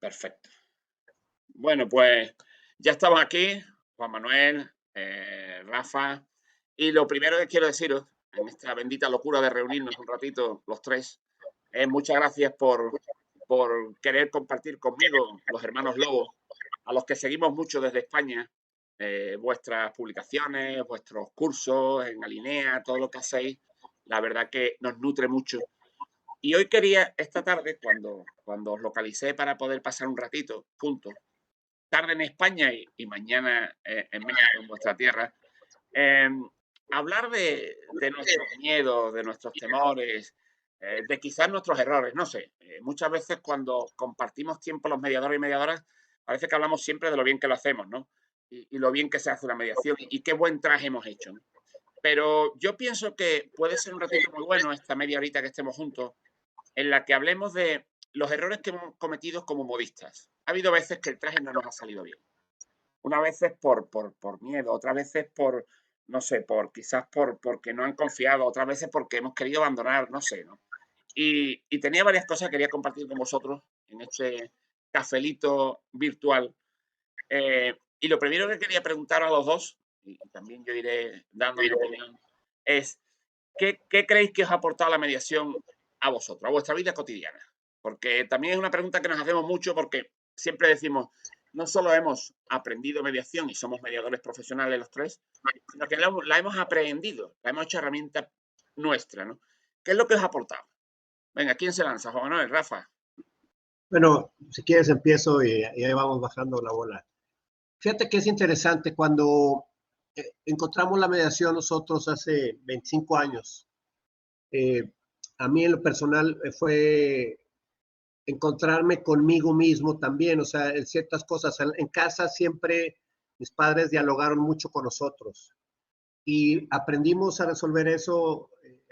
Perfecto. Bueno, pues ya estamos aquí, Juan Manuel, Rafa, y lo primero que quiero deciros en esta bendita locura de reunirnos un ratito los tres es muchas gracias por querer compartir conmigo, los hermanos Lobos, a los que seguimos mucho desde España, vuestras publicaciones, vuestros cursos en Alinea, todo lo que hacéis, la verdad que nos nutre mucho. Y hoy quería, esta tarde, cuando os localicé para poder pasar un ratito juntos, tarde en España y mañana en México, en vuestra tierra, eh, hablar de nuestros miedos, de nuestros temores, de quizás nuestros errores, no sé. Muchas veces cuando compartimos tiempo los mediadores y mediadoras, parece que hablamos siempre de lo bien que lo hacemos, ¿no? Y lo bien que se hace una mediación y qué buen traje hemos hecho, ¿no? Pero yo pienso que puede ser un ratito muy bueno esta media horita que estemos juntos en la que hablemos de los errores que hemos cometido como modistas. Ha habido veces que el traje no nos ha salido bien. Una vez es por miedo, otras veces por, no sé, porque no han confiado, otras veces porque hemos querido abandonar, no sé, ¿no? Y tenía varias cosas que quería compartir con vosotros en este cafelito virtual. Y lo primero que quería preguntar a los dos, y también yo iré dando mi opinión, es ¿qué creéis que os ha aportado la mediación a vosotros, a vuestra vida cotidiana? Porque también es una pregunta que nos hacemos mucho porque siempre decimos, no solo hemos aprendido mediación y somos mediadores profesionales los tres, sino que la hemos aprendido, la hemos hecho herramienta nuestra, ¿no? ¿Qué es lo que os ha aportado? Venga, ¿quién se lanza? Juan Manuel, Rafa. Bueno, si quieres empiezo y ahí vamos bajando la bola. Fíjate que es interesante cuando encontramos la mediación nosotros hace 25 años. Eh, a mí en lo personal fue encontrarme conmigo mismo también, o sea, en ciertas cosas. En casa siempre mis padres dialogaron mucho con nosotros y aprendimos a resolver eso,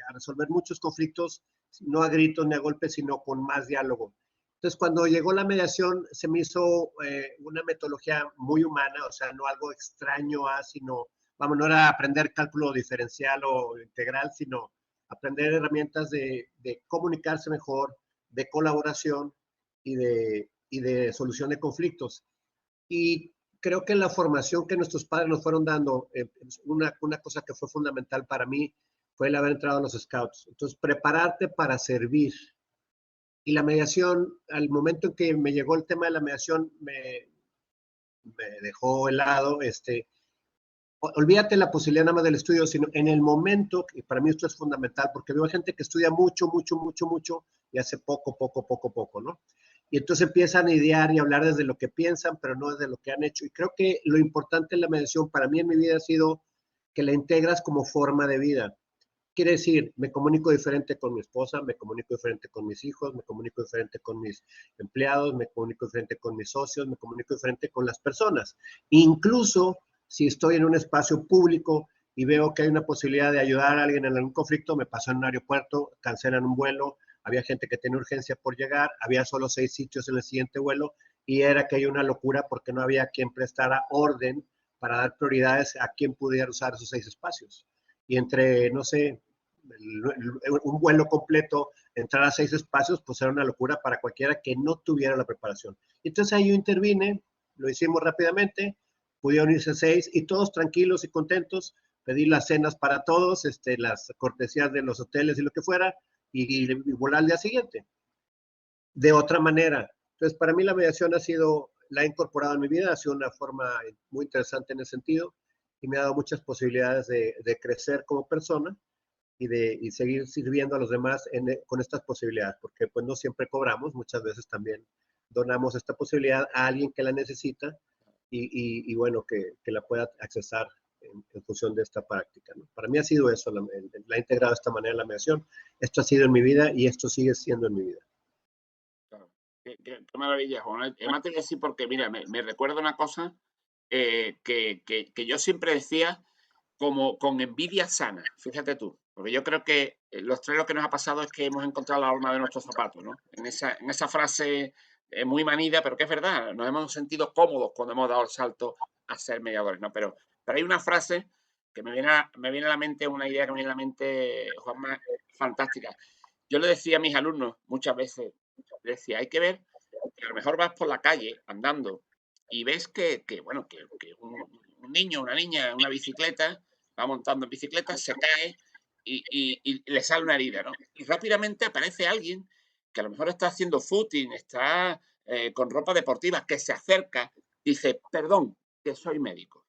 a resolver muchos conflictos, no a gritos ni a golpes, sino con más diálogo. Entonces, cuando llegó la mediación, se me hizo una metodología muy humana, o sea, no algo extraño, sino, vamos, no era aprender cálculo diferencial o integral, sino aprender herramientas de comunicarse mejor, de colaboración y de solución de conflictos. Y creo que la formación que nuestros padres nos fueron dando, una cosa que fue fundamental para mí fue el haber entrado a los scouts. Entonces, prepararte para servir. Y la mediación, al momento en que me llegó el tema de la mediación, me dejó helado. Olvídate la posibilidad nada más del estudio, sino en el momento, y para mí esto es fundamental, porque veo gente que estudia mucho, mucho, mucho, mucho, y hace poco, poco, poco, poco, ¿no? Y entonces empiezan a idear y a hablar desde lo que piensan, pero no desde lo que han hecho. Y creo que lo importante en la mediación para mí en mi vida ha sido que la integras como forma de vida. Quiere decir, me comunico diferente con mi esposa, me comunico diferente con mis hijos, me comunico diferente con mis empleados, me comunico diferente con mis socios, me comunico diferente con las personas. Incluso si estoy en un espacio público y veo que hay una posibilidad de ayudar a alguien en algún conflicto, me pasó en un aeropuerto, cancelan un vuelo, había gente que tenía urgencia por llegar, había solo 6 sitios en el siguiente vuelo y era que hay una locura porque no había quien prestara orden para dar prioridades a quien pudiera usar esos 6 espacios. Y entre, no sé, un vuelo completo, entrar a 6 espacios, pues era una locura para cualquiera que no tuviera la preparación. Entonces ahí yo intervine, lo hicimos rápidamente, pudieron irse 6 y todos tranquilos y contentos, pedí las cenas para todos, las cortesías de los hoteles y lo que fuera, y volar al día siguiente. De otra manera. Entonces, para mí la mediación la he incorporado en mi vida, ha sido una forma muy interesante en ese sentido y me ha dado muchas posibilidades de crecer como persona y seguir sirviendo a los demás con estas posibilidades, porque pues no siempre cobramos, muchas veces también donamos esta posibilidad a alguien que la necesita y bueno, que la pueda accesar en función de esta práctica, ¿no? Para mí ha sido eso, la he integrado de esta manera la mediación, esto ha sido en mi vida y esto sigue siendo en mi vida. Claro. Qué maravilla, Juan. Además te voy a decir porque, mira, me recuerda una cosa que yo siempre decía como con envidia sana, fíjate tú, porque yo creo que los tres lo que nos ha pasado es que hemos encontrado la horma de nuestros zapatos, ¿no? En esa frase muy manida, pero que es verdad, nos hemos sentido cómodos cuando hemos dado el salto a ser mediadores, ¿no? Pero hay una frase que me viene a la mente, una idea que me viene a la mente, Juanma, fantástica. Yo le decía a mis alumnos muchas veces, le decía, hay que ver que a lo mejor vas por la calle andando y ves bueno, que un niño, una niña en una bicicleta, va montando en bicicleta, se cae y le sale una herida, ¿no? Y rápidamente aparece alguien que a lo mejor está haciendo footing, está con ropa deportiva, que se acerca, dice, perdón, que soy médico.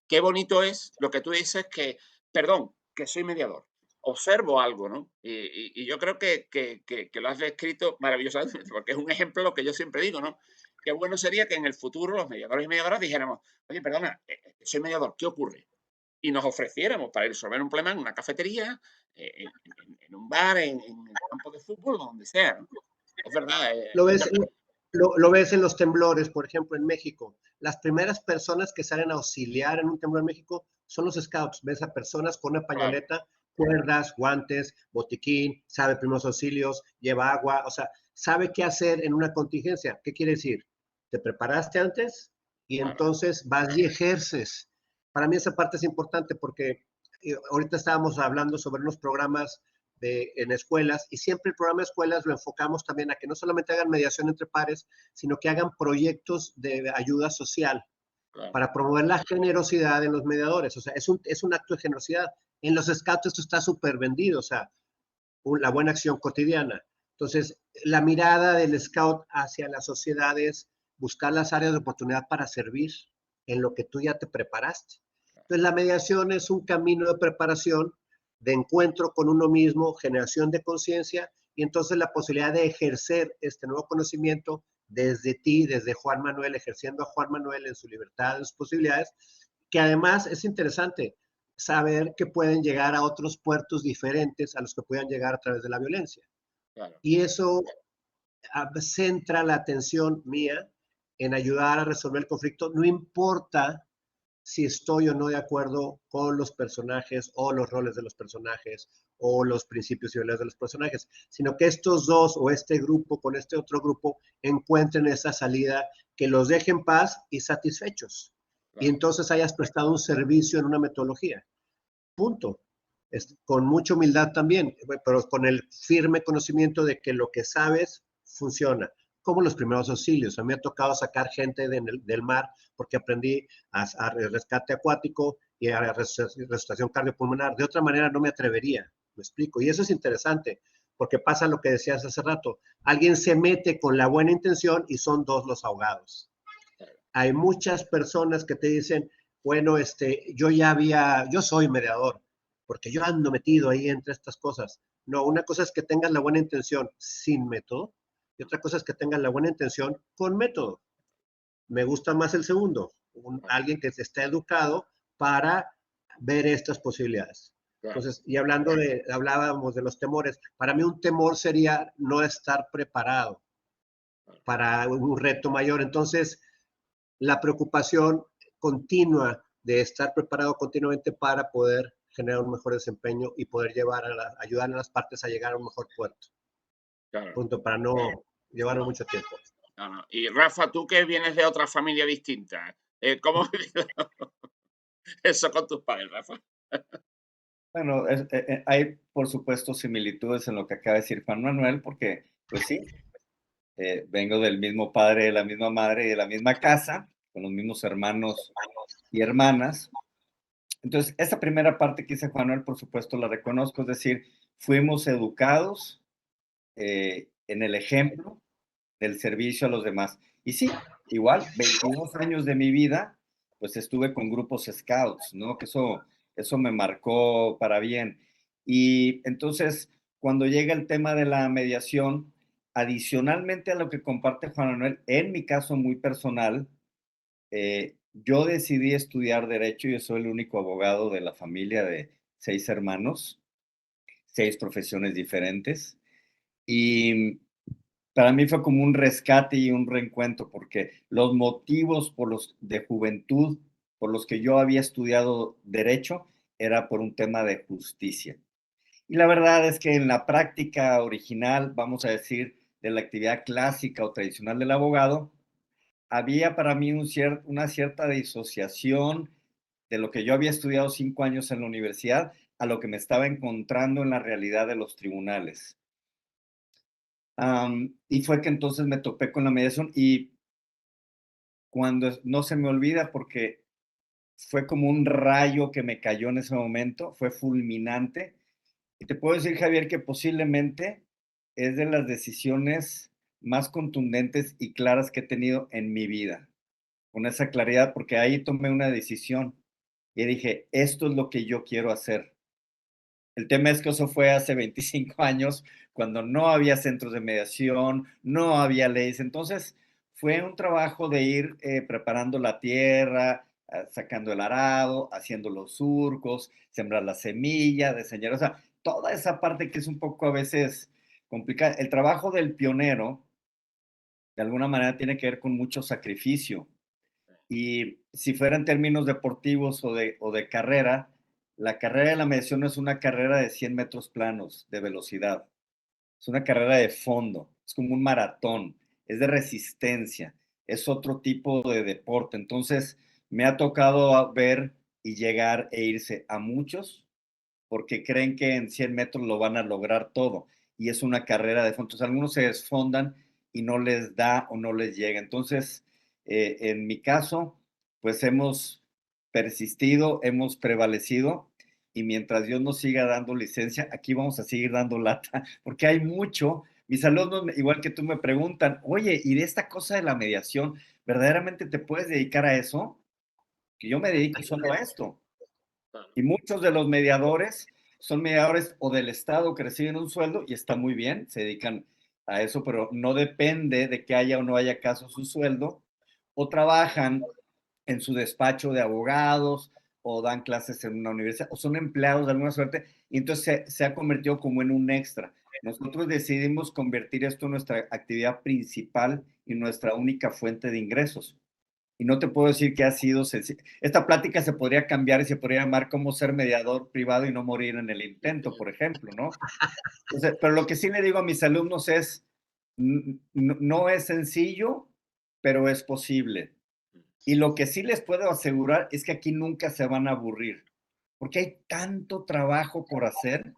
Qué bonito es lo que tú dices que, perdón, que soy mediador. Observo algo, ¿no? Y yo creo que lo has descrito maravillosamente, porque es un ejemplo lo que yo siempre digo, ¿no? Qué bueno sería que en el futuro los mediadores y mediadoras dijéramos, oye, perdona, soy mediador, ¿qué ocurre? Y nos ofreciéramos para resolver un problema en una cafetería, en un bar, en el campo de fútbol, donde sea, ¿no? Es verdad, Lo ves, lo ves en los temblores, por ejemplo, en México. Las primeras personas que salen a auxiliar en un temblor en México son los scouts. Ves a personas con una claro, pañoleta, cuerdas, guantes, botiquín, sabe primeros auxilios, lleva agua, o sea, sabe qué hacer en una contingencia. ¿Qué quiere decir? Te preparaste antes y claro, entonces vas y ejerces. Para mí esa parte es importante porque ahorita estábamos hablando sobre unos programas en escuelas y siempre el programa de escuelas lo enfocamos también a que no solamente hagan mediación entre pares, sino que hagan proyectos de ayuda social claro, para promover la generosidad en los mediadores. O sea, es un acto de generosidad. En los scouts esto está súper vendido, o sea, la buena acción cotidiana. Entonces, la mirada del scout hacia la sociedad es buscar las áreas de oportunidad para servir en lo que tú ya te preparaste. Entonces, la mediación es un camino de preparación, de encuentro con uno mismo, generación de conciencia y entonces la posibilidad de ejercer este nuevo conocimiento desde ti, desde Juan Manuel, ejerciendo a Juan Manuel en su libertad, en sus posibilidades, que además es interesante saber que pueden llegar a otros puertos diferentes a los que puedan llegar a través de la violencia. claro, Y eso centra la atención mía en ayudar a resolver el conflicto, no importa si estoy o no de acuerdo con los personajes o los roles de los personajes o los principios y valores de los personajes, sino que estos dos o este grupo con este otro grupo encuentren esa salida que los deje en paz y satisfechos. Y claro. entonces hayas prestado un servicio en una metodología. Punto. Con mucha humildad también, pero con el firme conocimiento de que lo que sabes funciona. Como los primeros auxilios. A mí me ha tocado sacar gente del mar porque aprendí a rescate acuático y a resucitación cardiopulmonar. De otra manera no me atrevería, me explico. Y eso es interesante, porque pasa lo que decías hace rato. Alguien se mete con la buena intención y son dos los ahogados. Hay muchas personas que te dicen, bueno, yo soy mediador, porque yo ando metido ahí entre estas cosas. No, una cosa es que tengas la buena intención sin método y otra cosa es que tengas la buena intención con método. Me gusta más el segundo, alguien que esté educado para ver estas posibilidades. Claro, Entonces, y hablábamos de los temores. Para mí un temor sería no estar preparado claro, para un reto mayor. Entonces, la preocupación continua de estar preparado continuamente para poder generar un mejor desempeño y poder ayudar a las partes a llegar a un mejor puerto. claro. Punto, para no llevarlo mucho tiempo. No, no. Y Rafa, tú que vienes de otra familia distinta, ¿cómo has vivido eso con tus padres, Rafa? Bueno, hay por supuesto similitudes en lo que acaba de decir Juan Manuel, porque pues sí, vengo del mismo padre, de la misma madre y de la misma casa, con los mismos hermanos y hermanas. Entonces, esa primera parte que dice Juan Manuel, por supuesto, la reconozco, es decir, fuimos educados en el ejemplo del servicio a los demás. Y sí, igual, 22 años de mi vida, pues estuve con grupos scouts, ¿no? Que eso me marcó para bien. Y entonces, cuando llega el tema de la mediación, adicionalmente a lo que comparte Juan Manuel, en mi caso muy personal, yo decidí estudiar derecho. Yo soy el único abogado de la familia de 6 hermanos, 6 profesiones diferentes. Y para mí fue como un rescate y un reencuentro, porque los motivos de juventud por los que yo había estudiado derecho era por un tema de justicia. Y la verdad es que en la práctica original, vamos a decir, de la actividad clásica o tradicional del abogado, había para mí una cierta disociación de lo que yo había estudiado 5 años en la universidad a lo que me estaba encontrando en la realidad de los tribunales. Y fue que entonces me topé con la mediación y cuando no se me olvida porque fue como un rayo que me cayó en ese momento, fue fulminante. Y te puedo decir, Javier, que posiblemente es de las decisiones más contundentes y claras que he tenido en mi vida. Con esa claridad, porque ahí tomé una decisión y dije, esto es lo que yo quiero hacer. El tema es que eso fue hace 25 años, cuando no había centros de mediación, no había leyes. Entonces, fue un trabajo de ir preparando la tierra, sacando el arado, haciendo los surcos, sembrar la semilla, diseñar, o sea, toda esa parte que es un poco a veces complicada. El trabajo del pionero, de alguna manera, tiene que ver con mucho sacrificio. Y si fuera en términos deportivos o de carrera, la carrera de la mediación no es una carrera de 100 metros planos de velocidad, es una carrera de fondo, es como un maratón, es de resistencia, es otro tipo de deporte. Entonces, me ha tocado ver y llegar e irse a muchos porque creen que en 100 metros lo van a lograr todo y es una carrera de fondo. Entonces, algunos se desfondan y no les da o no les llega. Entonces, en mi caso, pues hemos persistido, hemos prevalecido y mientras Dios nos siga dando licencia, aquí vamos a seguir dando lata, porque hay mucho. Mis alumnos, igual que tú, me preguntan, oye, ¿y de esta cosa de la mediación, verdaderamente te puedes dedicar a eso? Que yo me dedico solo a esto. Y muchos de los mediadores son mediadores o del Estado que reciben un sueldo y está muy bien, se dedican a eso, pero no depende de que haya o no haya caso su sueldo, o trabajan en su despacho de abogados, o dan clases en una universidad, o son empleados de alguna suerte, y entonces se ha convertido como en un extra. Nosotros decidimos convertir esto en nuestra actividad principal y nuestra única fuente de ingresos. Y no te puedo decir que ha sido sencillo. Esta plática se podría cambiar y se podría llamar cómo ser mediador privado y no morir en el intento, por ejemplo, ¿no? Entonces, pero lo que sí le digo a mis alumnos es, no es sencillo, pero es posible. Y lo que sí les puedo asegurar es que aquí nunca se van a aburrir, porque hay tanto trabajo por hacer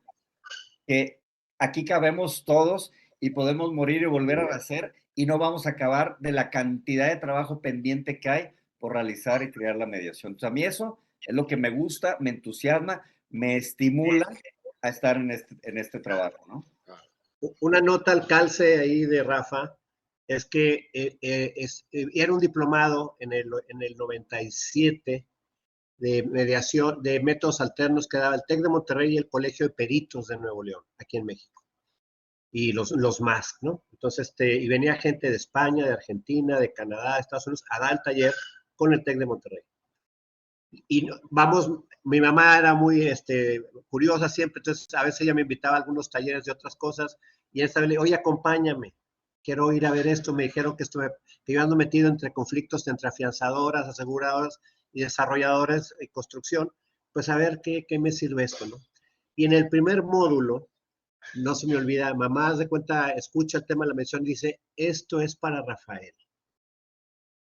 que aquí cabemos todos y podemos morir y volver a hacer y no vamos a acabar de la cantidad de trabajo pendiente que hay por realizar y crear la mediación. Entonces, a mí eso es lo que me gusta, me entusiasma, me estimula a estar en este trabajo, ¿no? Una nota al calce ahí de Rafa es que era un diplomado en el 97 de mediación, de métodos alternos que daba el TEC de Monterrey y el Colegio de Peritos de Nuevo León, aquí en México. Y los más, ¿no? Entonces, y venía gente de España, de Argentina, de Canadá, de Estados Unidos, a dar el taller con el TEC de Monterrey. Y vamos, mi mamá era muy curiosa siempre, entonces a veces ella me invitaba a algunos talleres de otras cosas y esta vez le dije, oye, acompáñame, quiero ir a ver esto, me dijeron que yo ando metido entre conflictos entre afianzadoras, aseguradoras y desarrolladores de construcción, pues a ver qué me sirve esto, ¿no? Y en el primer módulo, no se me olvida, mamá, haz de cuenta, escucha el tema de la mención, dice, esto es para Rafael.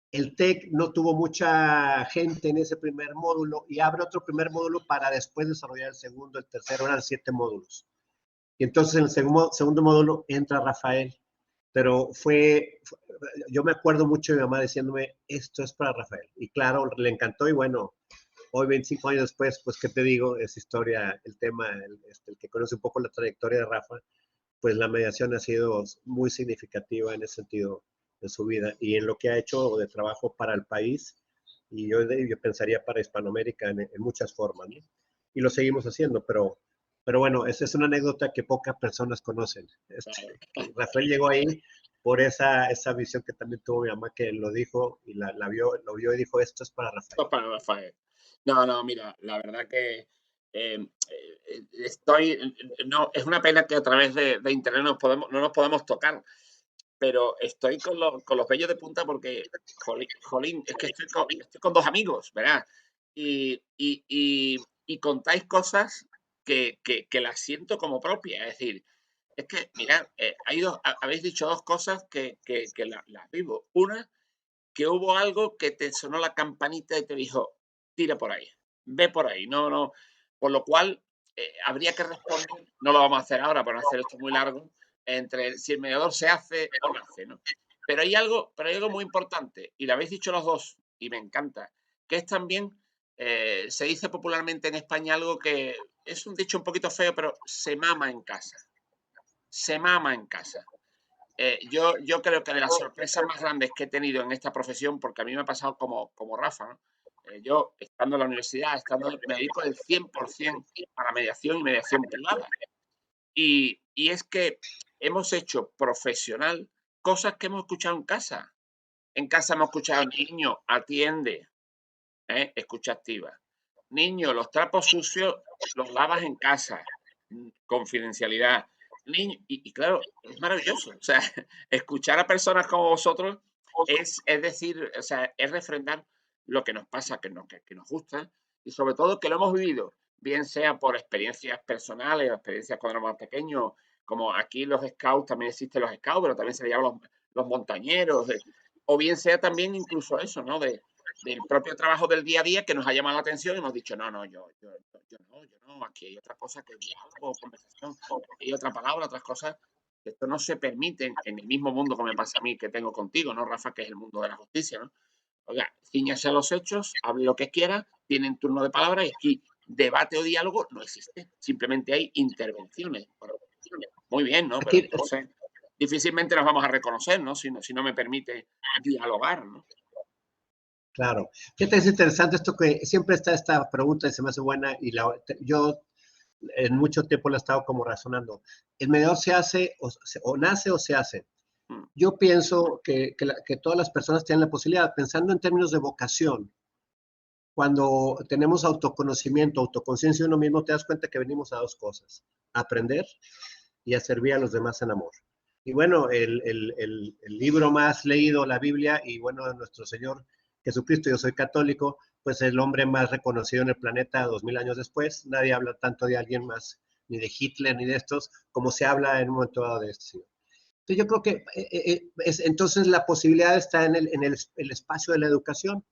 El TEC no tuvo mucha gente en ese primer módulo y abre otro primer módulo para después desarrollar el segundo, el tercero, eran 7 módulos. Y entonces en el segundo módulo entra Rafael, pero yo me acuerdo mucho de mi mamá diciéndome, esto es para Rafael. Y claro, le encantó y bueno, hoy 25 años después, pues qué te digo, es historia, el tema, el que conoce un poco la trayectoria de Rafa, pues la mediación ha sido muy significativa en ese sentido en su vida y en lo que ha hecho de trabajo para el país y yo pensaría para Hispanoamérica en muchas formas, ¿no? Y lo seguimos haciendo, pero bueno, esa es una anécdota que pocas personas conocen. Rafael llegó ahí por esa visión que también tuvo mi mamá, que lo dijo y lo vio y dijo, esto es para Rafael. Esto es para Rafael. No, no, mira, la verdad que estoy, no, es una pena que a través de internet no nos podemos tocar, pero estoy con los vellos de punta porque, jolín, es que estoy con dos amigos, ¿verdad? Y contáis cosas que las siento como propias. Es decir, es que, mirad, habéis dicho dos cosas que las vivo. Una, que hubo algo que te sonó la campanita y te dijo, tira por ahí, ve por ahí. No, no. Por lo cual, habría que responder, no lo vamos a hacer ahora para no hacer esto muy largo, entre si el mediador se hace o no hace, ¿no? Pero hay algo muy importante, y lo habéis dicho los dos, y me encanta, que es también, se dice popularmente en España algo que es un dicho un poquito feo, pero se mama en casa. Se mama en casa. Yo creo que de las sorpresas más grandes que he tenido en esta profesión, porque a mí me ha pasado como Rafa, ¿no? Yo, estando en la universidad, me dedico el 100% a la mediación y mediación privada. Y es que hemos hecho profesional cosas que hemos escuchado en casa. En casa hemos escuchado, niño, atiende, escucha activa. Niño, los trapos sucios los lavas en casa, confidencialidad. Niño, y claro, es maravilloso. O sea, escuchar a personas como vosotros es decir, o sea, es refrendar lo que nos pasa, que nos gusta, y sobre todo que lo hemos vivido, bien sea por experiencias personales, experiencias cuando éramos pequeños, como aquí los scouts, también existen los scouts, pero también se le llaman los montañeros, o bien sea también incluso eso, ¿no? Del propio trabajo del día a día que nos ha llamado la atención y hemos dicho, no, yo no, aquí hay otra cosa que diálogo, conversación, hay otra palabra, otras cosas. Esto no se permite en el mismo mundo que me pasa a mí, que tengo contigo, ¿no, Rafa? Que es el mundo de la justicia, ¿no? Oiga, ciñase a los hechos, hable lo que quiera, tienen turno de palabra y aquí debate o diálogo no existe. Simplemente hay intervenciones. Bueno, muy bien, ¿no? Pero Aquí, entonces difícilmente nos vamos a reconocer, ¿no? Si no me permite dialogar, ¿no? claro. Fíjate, es interesante esto que siempre está esta pregunta y se me hace buena y yo en mucho tiempo la he estado como razonando. ¿El mediador se hace o nace o se hace? Mm. Yo pienso que todas las personas tienen la posibilidad, pensando en términos de vocación, cuando tenemos autoconocimiento, autoconciencia de uno mismo, te das cuenta que venimos a dos cosas, a aprender y a servir a los demás en amor. Y bueno, el libro más leído, la Biblia, y bueno, nuestro Señor Jesucristo, yo soy católico, pues el hombre más reconocido en el planeta 2000 años después. Nadie habla tanto de alguien más, ni de Hitler, ni de estos, como se habla en un momento dado de este señor. Entonces yo creo que entonces la posibilidad está en el espacio de la educación.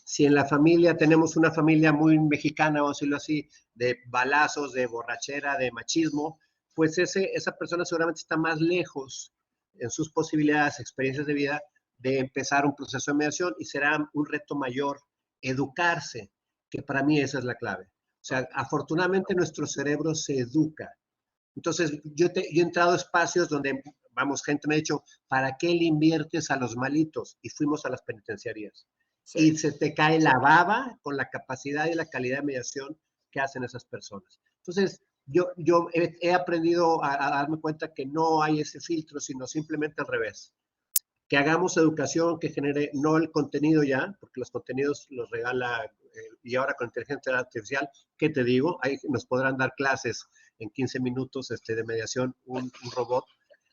Si en la familia tenemos una familia muy mexicana, vamos a decirlo así, de balazos, de borrachera, de machismo, pues esa persona seguramente está más lejos en sus posibilidades, experiencias de vida, de empezar un proceso de mediación y será un reto mayor educarse, que para mí esa es la clave. O sea, afortunadamente nuestro cerebro se educa. Entonces, yo he entrado a espacios donde, vamos, gente me ha dicho, ¿para qué le inviertes a los malitos? Y fuimos a las penitenciarías. Sí. Y se te cae la baba con la capacidad y la calidad de mediación que hacen esas personas. Entonces, yo he aprendido a darme cuenta que no hay ese filtro, sino simplemente al revés. Que hagamos educación que genere, no el contenido ya, porque los contenidos los regala, y ahora con inteligencia artificial, ¿qué te digo? Ahí nos podrán dar clases en 15 minutos de mediación un robot.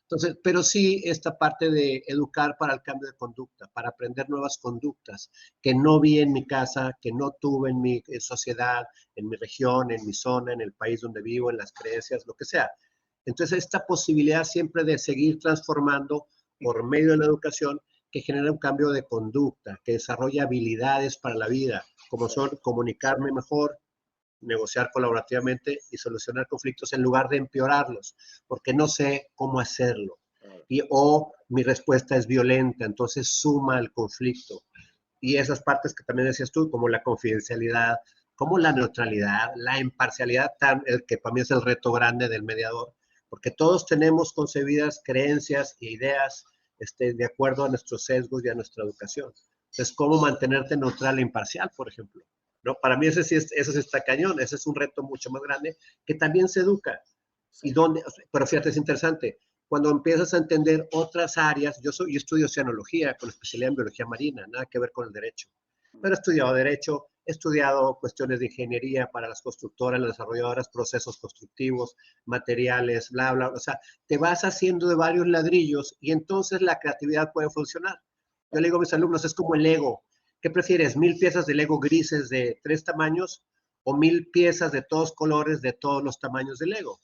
Entonces, pero sí esta parte de educar para el cambio de conducta, para aprender nuevas conductas que no vi en mi casa, que no tuve en mi sociedad, en mi región, en mi zona, en el país donde vivo, en las creencias, lo que sea. Entonces, esta posibilidad siempre de seguir transformando por medio de la educación que genera un cambio de conducta, que desarrolla habilidades para la vida, como son comunicarme mejor, negociar colaborativamente y solucionar conflictos en lugar de empeorarlos, porque no sé cómo hacerlo. O mi respuesta es violenta, entonces suma el conflicto. Y esas partes que también decías tú, como la confidencialidad, como la neutralidad, la imparcialidad, que para mí es el reto grande del mediador, porque todos tenemos concebidas creencias e ideas de acuerdo a nuestros sesgos y a nuestra educación. Entonces, ¿cómo mantenerte neutral e imparcial, por ejemplo? ¿No? Para mí ese sí está cañón, ese es un reto mucho más grande que también se educa. Y donde, pero fíjate, es interesante, cuando empiezas a entender otras áreas, yo estudio oceanología con especialidad en biología marina, nada que ver con el derecho, pero he estudiado derecho, he estudiado cuestiones de ingeniería para las constructoras, las desarrolladoras, procesos constructivos, materiales, bla, bla, o sea, te vas haciendo de varios ladrillos y entonces la creatividad puede funcionar. Yo le digo a mis alumnos, es como el Lego. ¿Qué prefieres? ¿1000 piezas de Lego grises de 3 tamaños o 1000 piezas de todos colores de todos los tamaños de Lego?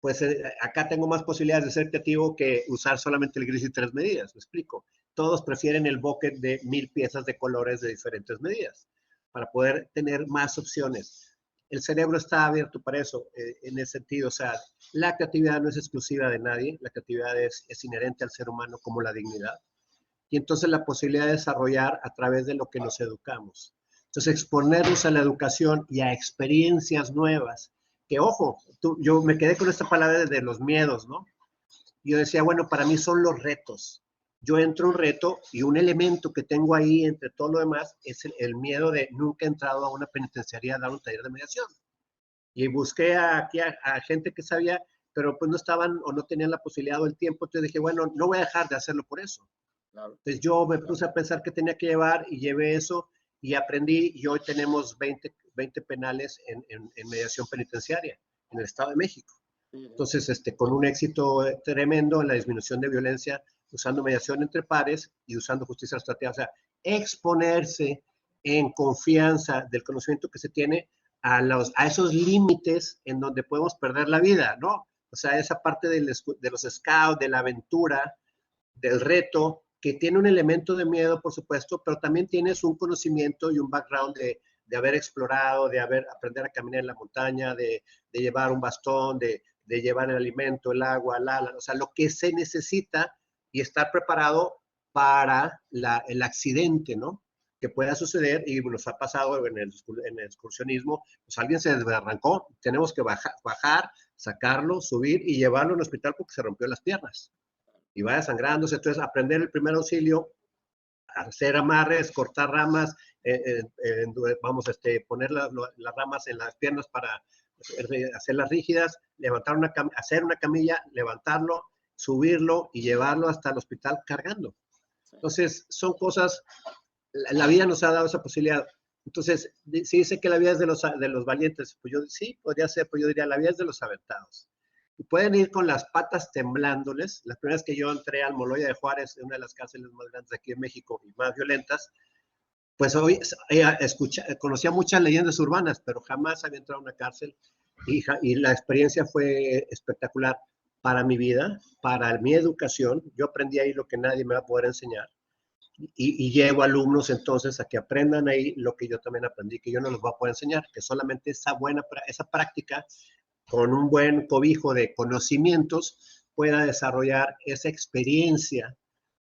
Pues acá tengo más posibilidades de ser creativo que usar solamente el gris y 3 medidas, me explico. Todos prefieren el bucket de 1000 piezas de colores de diferentes medidas para poder tener más opciones. el cerebro está abierto para eso, en ese sentido. O sea, la creatividad no es exclusiva de nadie, la creatividad es inherente al ser humano como la dignidad. Y entonces la posibilidad de desarrollar a través de lo que nos educamos. Entonces, exponernos a la educación y a experiencias nuevas. Que, ojo, yo me quedé con esta palabra de los miedos, ¿no? Yo decía, bueno, para mí son los retos. Yo entro a un reto y un elemento que tengo ahí entre todo lo demás es el miedo de nunca he entrado a una penitenciaría a dar un taller de mediación. Y busqué aquí a gente que sabía, pero pues no estaban o no tenían la posibilidad o el tiempo. Entonces dije, bueno, no voy a dejar de hacerlo por eso. Claro. Entonces yo me puse a pensar qué tenía que llevar y llevé eso y aprendí. Y hoy tenemos 20 penales en mediación penitenciaria en el Estado de México. Entonces, con un éxito tremendo en la disminución de violencia, usando mediación entre pares y usando justicia restaurativa. O sea, exponerse en confianza del conocimiento que se tiene a esos límites en donde podemos perder la vida, ¿no? O sea, esa parte de los scouts, de la aventura, del reto, que tiene un elemento de miedo, por supuesto, pero también tienes un conocimiento y un background de haber explorado, de aprender a caminar en la montaña, de llevar un bastón, de llevar el alimento, el agua, o sea, lo que se necesita y estar preparado para el accidente, ¿no? Que pueda suceder, y nos ha pasado en el excursionismo, pues alguien se desbarrancó, tenemos que bajar, sacarlo, subir y llevarlo al hospital porque se rompió las piernas y vaya sangrándose. Entonces, aprender el primer auxilio, hacer amarres, cortar ramas, vamos, poner las ramas en las piernas para hacerlas rígidas, hacer una camilla, levantarlo, subirlo y llevarlo hasta el hospital cargando. Entonces, son cosas, la vida nos ha dado esa posibilidad. Entonces, si dice que la vida es de los valientes, pues yo sí, podría ser, pues yo diría, la vida es de los aventados. Y pueden ir con las patas temblándoles. Las primeras que yo entré al Moloya de Juárez, una de las cárceles más grandes de aquí en México y más violentas, pues hoy conocía muchas leyendas urbanas, pero jamás había entrado a una cárcel y la experiencia fue espectacular para mi vida, para mi educación. Yo aprendí ahí lo que nadie me va a poder enseñar y llevo alumnos entonces a que aprendan ahí lo que yo también aprendí, que yo no les voy a poder enseñar, que solamente esa práctica con un buen cobijo de conocimientos pueda desarrollar esa experiencia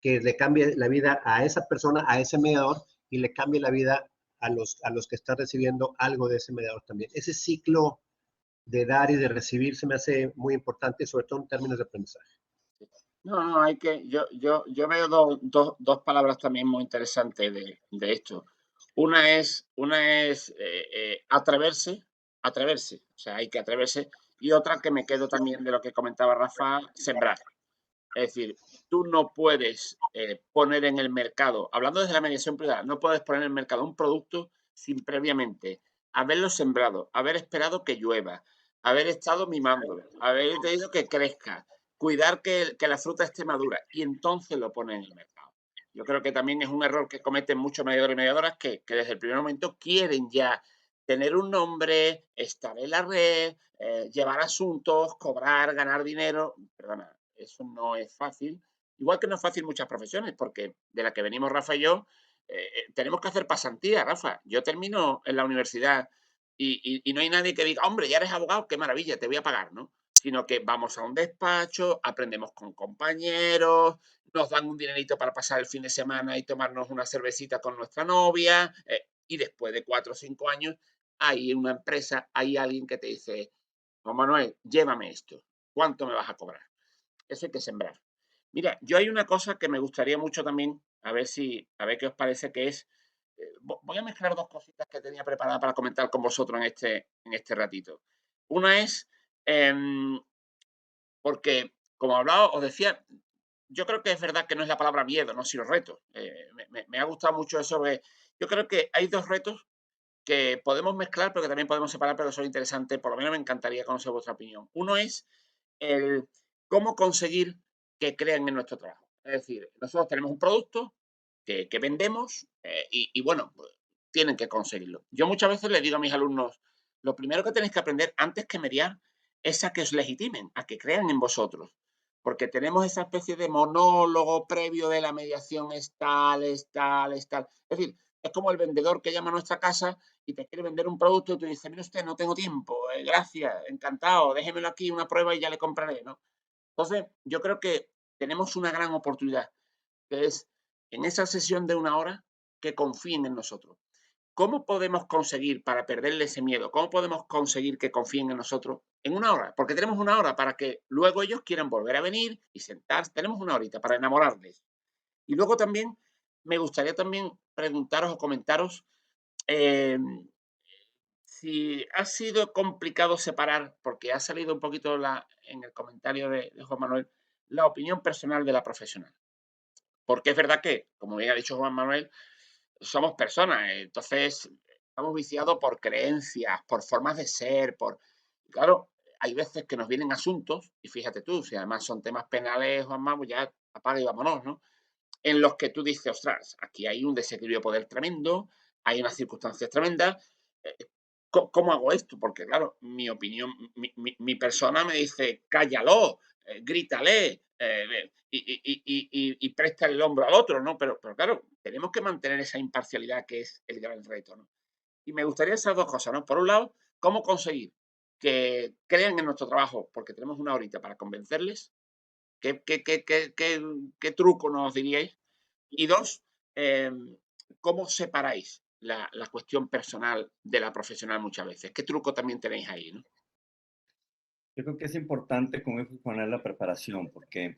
que le cambie la vida a esa persona, a ese mediador, y le cambie la vida a los que están recibiendo algo de ese mediador también. Ese ciclo de dar y de recibir se me hace muy importante, sobre todo en términos de aprendizaje. No, hay que. Yo veo dos palabras también muy interesantes de esto. Una es atreverse, o sea, hay que atreverse. Y otra que me quedo también de lo que comentaba Rafa, sembrar. Es decir, tú no puedes poner en el mercado, hablando desde la mediación privada, no puedes poner en el mercado un producto sin previamente haberlo sembrado, haber esperado que llueva, haber estado mimándolo, haber tenido que crezca, cuidar que la fruta esté madura y entonces lo pones en el mercado. Yo creo que también es un error que cometen muchos mediadores y mediadoras que desde el primer momento quieren ya tener un nombre, estar en la red, llevar asuntos, cobrar, ganar dinero. Perdona, eso no es fácil. Igual que no es fácil muchas profesiones, porque de la que venimos Rafa y yo, tenemos que hacer pasantía, Rafa. Yo termino en la universidad y no hay nadie que diga, hombre, ya eres abogado, qué maravilla, te voy a pagar, ¿no? Sino que vamos a un despacho, aprendemos con compañeros, nos dan un dinerito para pasar el fin de semana y tomarnos una cervecita con nuestra novia, y después de 4 o 5 años hay una empresa, hay alguien que te dice, Juan Manuel, llévame esto, ¿cuánto me vas a cobrar? Eso hay que sembrar. Mira, yo hay una cosa que me gustaría mucho también, a ver qué os parece que es. Voy a mezclar dos cositas que tenía preparadas para comentar con vosotros en este ratito. Una es, porque, como hablaba, os decía, yo creo que es verdad que no es la palabra miedo, no sino reto. Me ha gustado mucho eso. Yo creo que hay dos retos que podemos mezclar, pero que también podemos separar, pero son interesantes. Por lo menos me encantaría conocer vuestra opinión. Uno es el cómo conseguir que crean en nuestro trabajo. Es decir, nosotros tenemos un producto que vendemos y bueno, pues, tienen que conseguirlo. Yo muchas veces les digo a mis alumnos, lo primero que tenéis que aprender antes que mediar es a que os legitimen, a que crean en vosotros. Porque tenemos esa especie de monólogo previo de la mediación es tal, es tal, es tal. Es decir, Es como el vendedor que llama a nuestra casa y te quiere vender un producto y tú dices, mire usted, no tengo tiempo, gracias, encantado, déjemelo aquí una prueba y ya le compraré, ¿no? Entonces, yo creo que tenemos una gran oportunidad, que es en esa sesión de 1 hora que confíen en nosotros. ¿Cómo podemos conseguir para perderle ese miedo? ¿Cómo podemos conseguir que confíen en nosotros en 1 hora? Porque tenemos 1 hora para que luego ellos quieran volver a venir y sentarse. Tenemos 1 horita para enamorarles. Y luego también me gustaría también preguntaros o comentaros eh, si ha sido complicado separar, porque ha salido un poquito en el comentario de Juan Manuel, la opinión personal de la profesional. Porque es verdad que, como bien ha dicho Juan Manuel, somos personas, entonces estamos viciados por creencias, por formas de ser, claro, hay veces que nos vienen asuntos, y fíjate tú, si además son temas penales, Juanma, pues ya apaga y vámonos, ¿no? En los que tú dices, ostras, aquí hay un desequilibrio de poder tremendo, hay unas circunstancias tremendas, eh, ¿cómo hago esto? Porque claro, mi opinión, mi persona me dice, cállalo, grítale, y presta el hombro al otro, ¿no? Pero claro, tenemos que mantener esa imparcialidad que es el gran reto, ¿no? Y me gustaría esas dos cosas, ¿no? Por un lado, cómo conseguir que crean en nuestro trabajo, porque tenemos 1 horita para convencerles. ¿Qué truco nos diríais? Y dos, ¿cómo separáis la cuestión personal de la profesional muchas veces? ¿Qué truco también tenéis ahí, no? Yo creo que es importante, como dijo Juan, la preparación, porque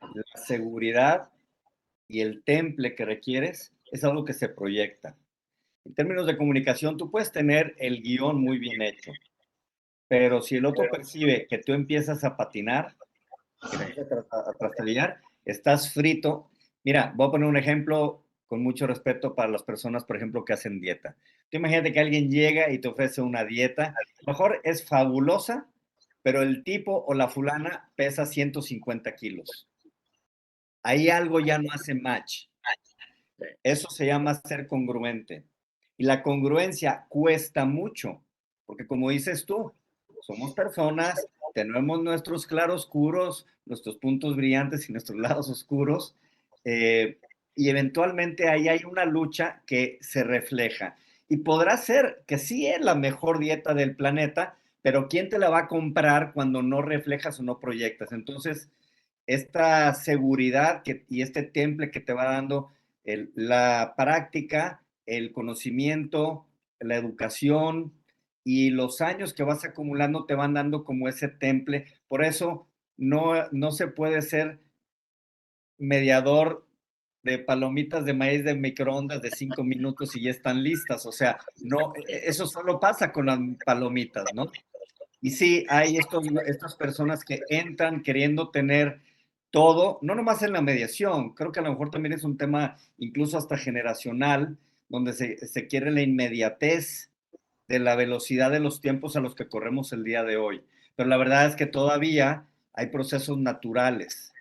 la seguridad y el temple que requieres es algo que se proyecta. En términos de comunicación, tú puedes tener el guión muy bien hecho, pero si el otro percibe que tú empiezas a patinar, que empiezas a trastabillar, estás frito. Mira, voy a poner un ejemplo con mucho respeto para las personas, por ejemplo, que hacen dieta. Tú imagínate que alguien llega y te ofrece una dieta, a lo mejor es fabulosa, pero el tipo o la fulana pesa 150 kilos. Ahí algo ya no hace match. Eso se llama ser congruente. Y la congruencia cuesta mucho, porque como dices tú, somos personas, tenemos nuestros claroscuros, nuestros puntos brillantes y nuestros lados oscuros, y eventualmente ahí hay una lucha que se refleja. Y podrá ser que sí es la mejor dieta del planeta, pero ¿quién te la va a comprar cuando no reflejas o no proyectas? Entonces, esta seguridad y este temple que te va dando la práctica, el conocimiento, la educación y los años que vas acumulando te van dando como ese temple. Por eso no se puede ser mediador de palomitas de maíz de microondas de 5 minutos y ya están listas. O sea, no, eso solo pasa con las palomitas, ¿no? Y sí, hay estas personas que entran queriendo tener todo, no nomás en la mediación, creo que a lo mejor también es un tema incluso hasta generacional, donde se quiere la inmediatez de la velocidad de los tiempos a los que corremos el día de hoy. Pero la verdad es que todavía hay procesos naturales.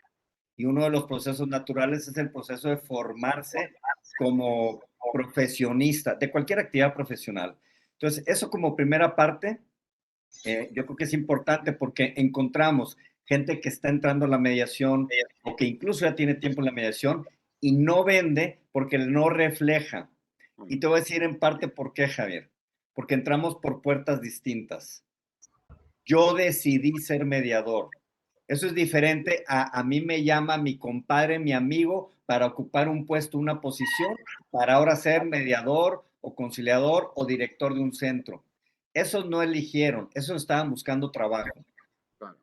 Y uno de los procesos naturales es el proceso de formarse como profesionista, de cualquier actividad profesional. Entonces, eso como primera parte, yo creo que es importante porque encontramos gente que está entrando a la mediación o que incluso ya tiene tiempo en la mediación y no vende porque no refleja. Y te voy a decir en parte por qué, Javier. Porque entramos por puertas distintas. Yo decidí ser mediador. Eso es diferente a mí me llama mi compadre, mi amigo, para ocupar un puesto, una posición, para ahora ser mediador o conciliador o director de un centro. Esos no eligieron, esos estaban buscando trabajo. Claro,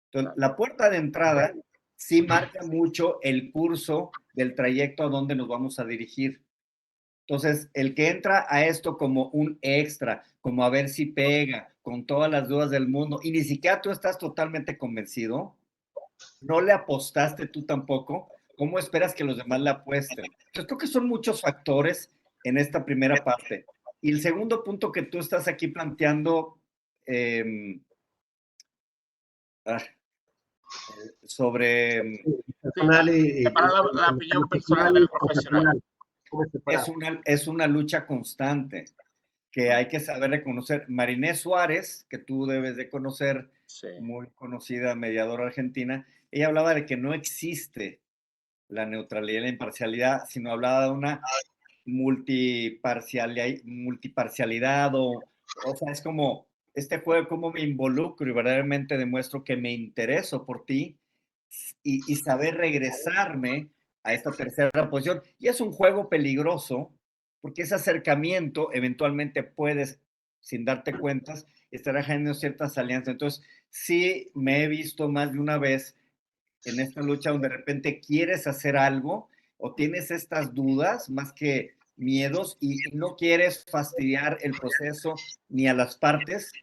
Entonces, claro. la puerta de entrada sí marca mucho el curso del trayecto a donde nos vamos a dirigir. Entonces, el que entra a esto como un extra, como a ver si pega, con todas las dudas del mundo, y ni siquiera tú estás totalmente convencido, no le apostaste tú tampoco, ¿cómo esperas que los demás le apuesten? Entonces, creo que son muchos factores en esta primera parte. Y el segundo punto que tú estás aquí planteando eh, sobre Sí, Personal separar la opinión personal de la profesional. ¿Cómo separar? es una lucha constante que hay que saber reconocer. Marinés Suárez, que tú debes de conocer, Sí, muy conocida mediadora argentina, ella hablaba de que no existe la neutralidad y la imparcialidad, sino hablaba de una multiparcialidad o sea, es como, este juego, cómo me involucro y verdaderamente demuestro que me intereso por ti y saber regresarme a esta tercera posición. Y es un juego peligroso porque ese acercamiento eventualmente puedes, sin darte cuentas, estar generando ciertas alianzas. Entonces, sí me he visto más de una vez en esta lucha donde de repente quieres hacer algo o tienes estas dudas más que miedos y no quieres fastidiar el proceso ni a las partes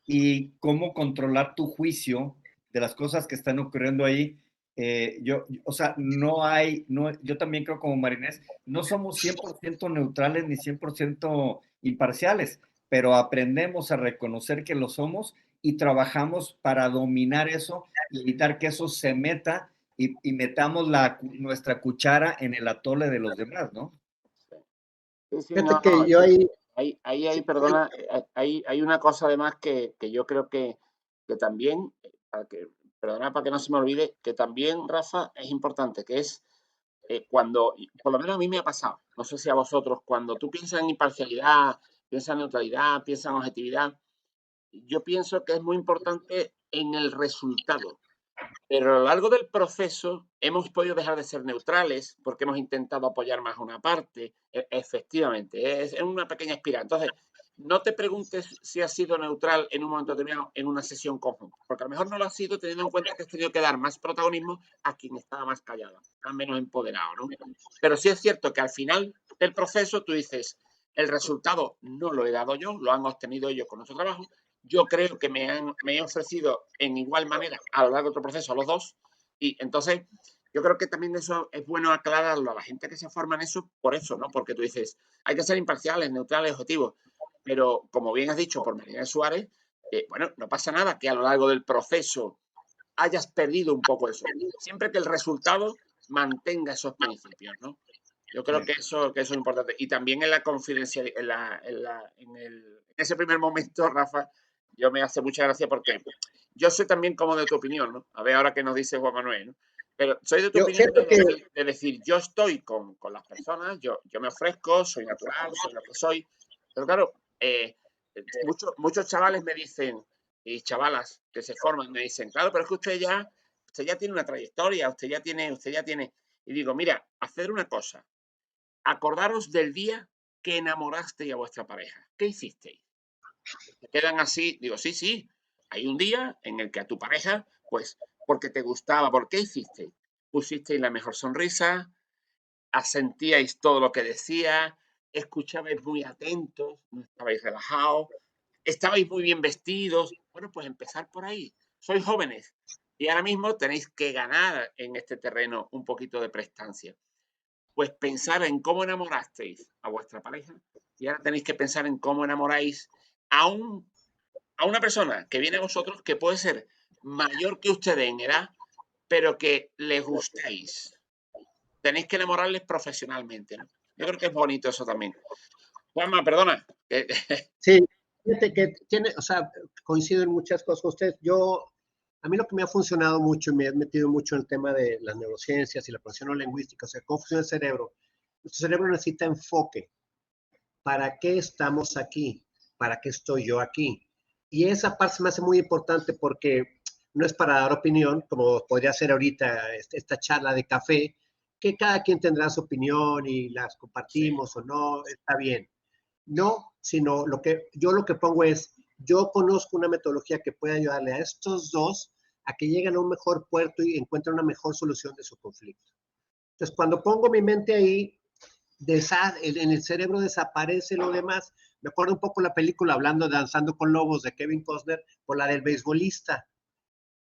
y cómo controlar tu juicio de las cosas que están ocurriendo ahí. O sea, yo también creo como Marinés, no somos 100% neutrales ni 100% imparciales, pero aprendemos a reconocer que lo somos y trabajamos para dominar eso y evitar que eso se meta y metamos nuestra cuchara en el atole de los demás, ¿no? Sí, sí, Fíjate no, que no, yo ahí, ahí, sí, perdona, hay una cosa además que yo creo que también, perdona para que no se me olvide, que también, Rafa, es importante, que es cuando, por lo menos a mí me ha pasado, no sé si a vosotros, cuando tú piensas en imparcialidad, piensas en neutralidad, piensas en objetividad, yo pienso que es muy importante en el resultado. Pero a lo largo del proceso hemos podido dejar de ser neutrales porque hemos intentado apoyar más a una parte. Efectivamente, es una pequeña espiral. Entonces, no te preguntes si has sido neutral en un momento determinado en una sesión conjunta, porque a lo mejor no lo has sido teniendo en cuenta que has tenido que dar más protagonismo a quien estaba más callado, más menos empoderado, ¿no? Pero sí es cierto que al final del proceso tú dices, el resultado no lo he dado yo, lo han obtenido ellos con nuestro trabajo, yo creo que me he ofrecido en igual manera a lo largo de otro proceso a los dos. Y entonces, yo creo que también eso es bueno aclararlo a la gente que se forma en eso, por eso, ¿no? Porque tú dices, hay que ser imparciales, neutrales, objetivos. Pero, como bien has dicho por María Suárez, bueno, no pasa nada que a lo largo del proceso hayas perdido un poco eso. Siempre que el resultado mantenga esos principios, ¿no? Yo creo que eso es importante. Y también en la confidencialidad, en ese primer momento, Rafa, yo me hace mucha gracia porque yo soy también como de tu opinión, ¿no? A ver ahora qué nos dice Juan Manuel, ¿no? Pero soy de tu yo opinión fíjate que, de decir, yo estoy con las personas, yo me ofrezco, soy natural, soy lo que soy. Pero claro, muchos chavales me dicen, y chavalas que se forman, me dicen, claro, pero es que usted ya tiene una trayectoria, usted ya tiene. Y digo, mira, hacer una cosa, acordaros del día que enamorasteis a vuestra pareja. ¿Qué hicisteis? Se quedan así, digo, sí, sí, hay un día en el que a tu pareja, pues, porque te gustaba, ¿por qué hicisteis? Pusisteis la mejor sonrisa, asentíais todo lo que decía, escuchabais muy atentos, no estabais relajados, estabais muy bien vestidos. Bueno, pues empezar por ahí. Sois jóvenes y ahora mismo tenéis que ganar en este terreno un poquito de prestancia. Pues pensar en cómo enamorasteis a vuestra pareja y ahora tenéis que pensar en cómo enamoráis a, a una persona que viene a vosotros que puede ser mayor que ustedes en edad, pero que les gustáis. Tenéis que enamorarles profesionalmente, ¿no? Yo creo que es bonito eso también. Juanma, perdona. sí, fíjate que tiene, o sea, coincido en muchas cosas con usted. A mí lo que me ha funcionado mucho y me he metido mucho en el tema de las neurociencias y la programación lingüística, o sea, cómo funciona el cerebro. Nuestro cerebro necesita enfoque. ¿Para qué estamos aquí? ¿Para qué estoy yo aquí? Y esa parte me hace muy importante porque no es para dar opinión, como podría ser ahorita esta charla de café, que cada quien tendrá su opinión y las compartimos o no, está bien. No, sino lo que pongo es, yo conozco una metodología que puede ayudarle a estos dos a que lleguen a un mejor puerto y encuentren una mejor solución de su conflicto. Entonces, cuando pongo mi mente ahí, en el cerebro desaparece lo demás. Me acuerdo un poco la película hablando de Danzando con Lobos de Kevin Costner, por la del beisbolista,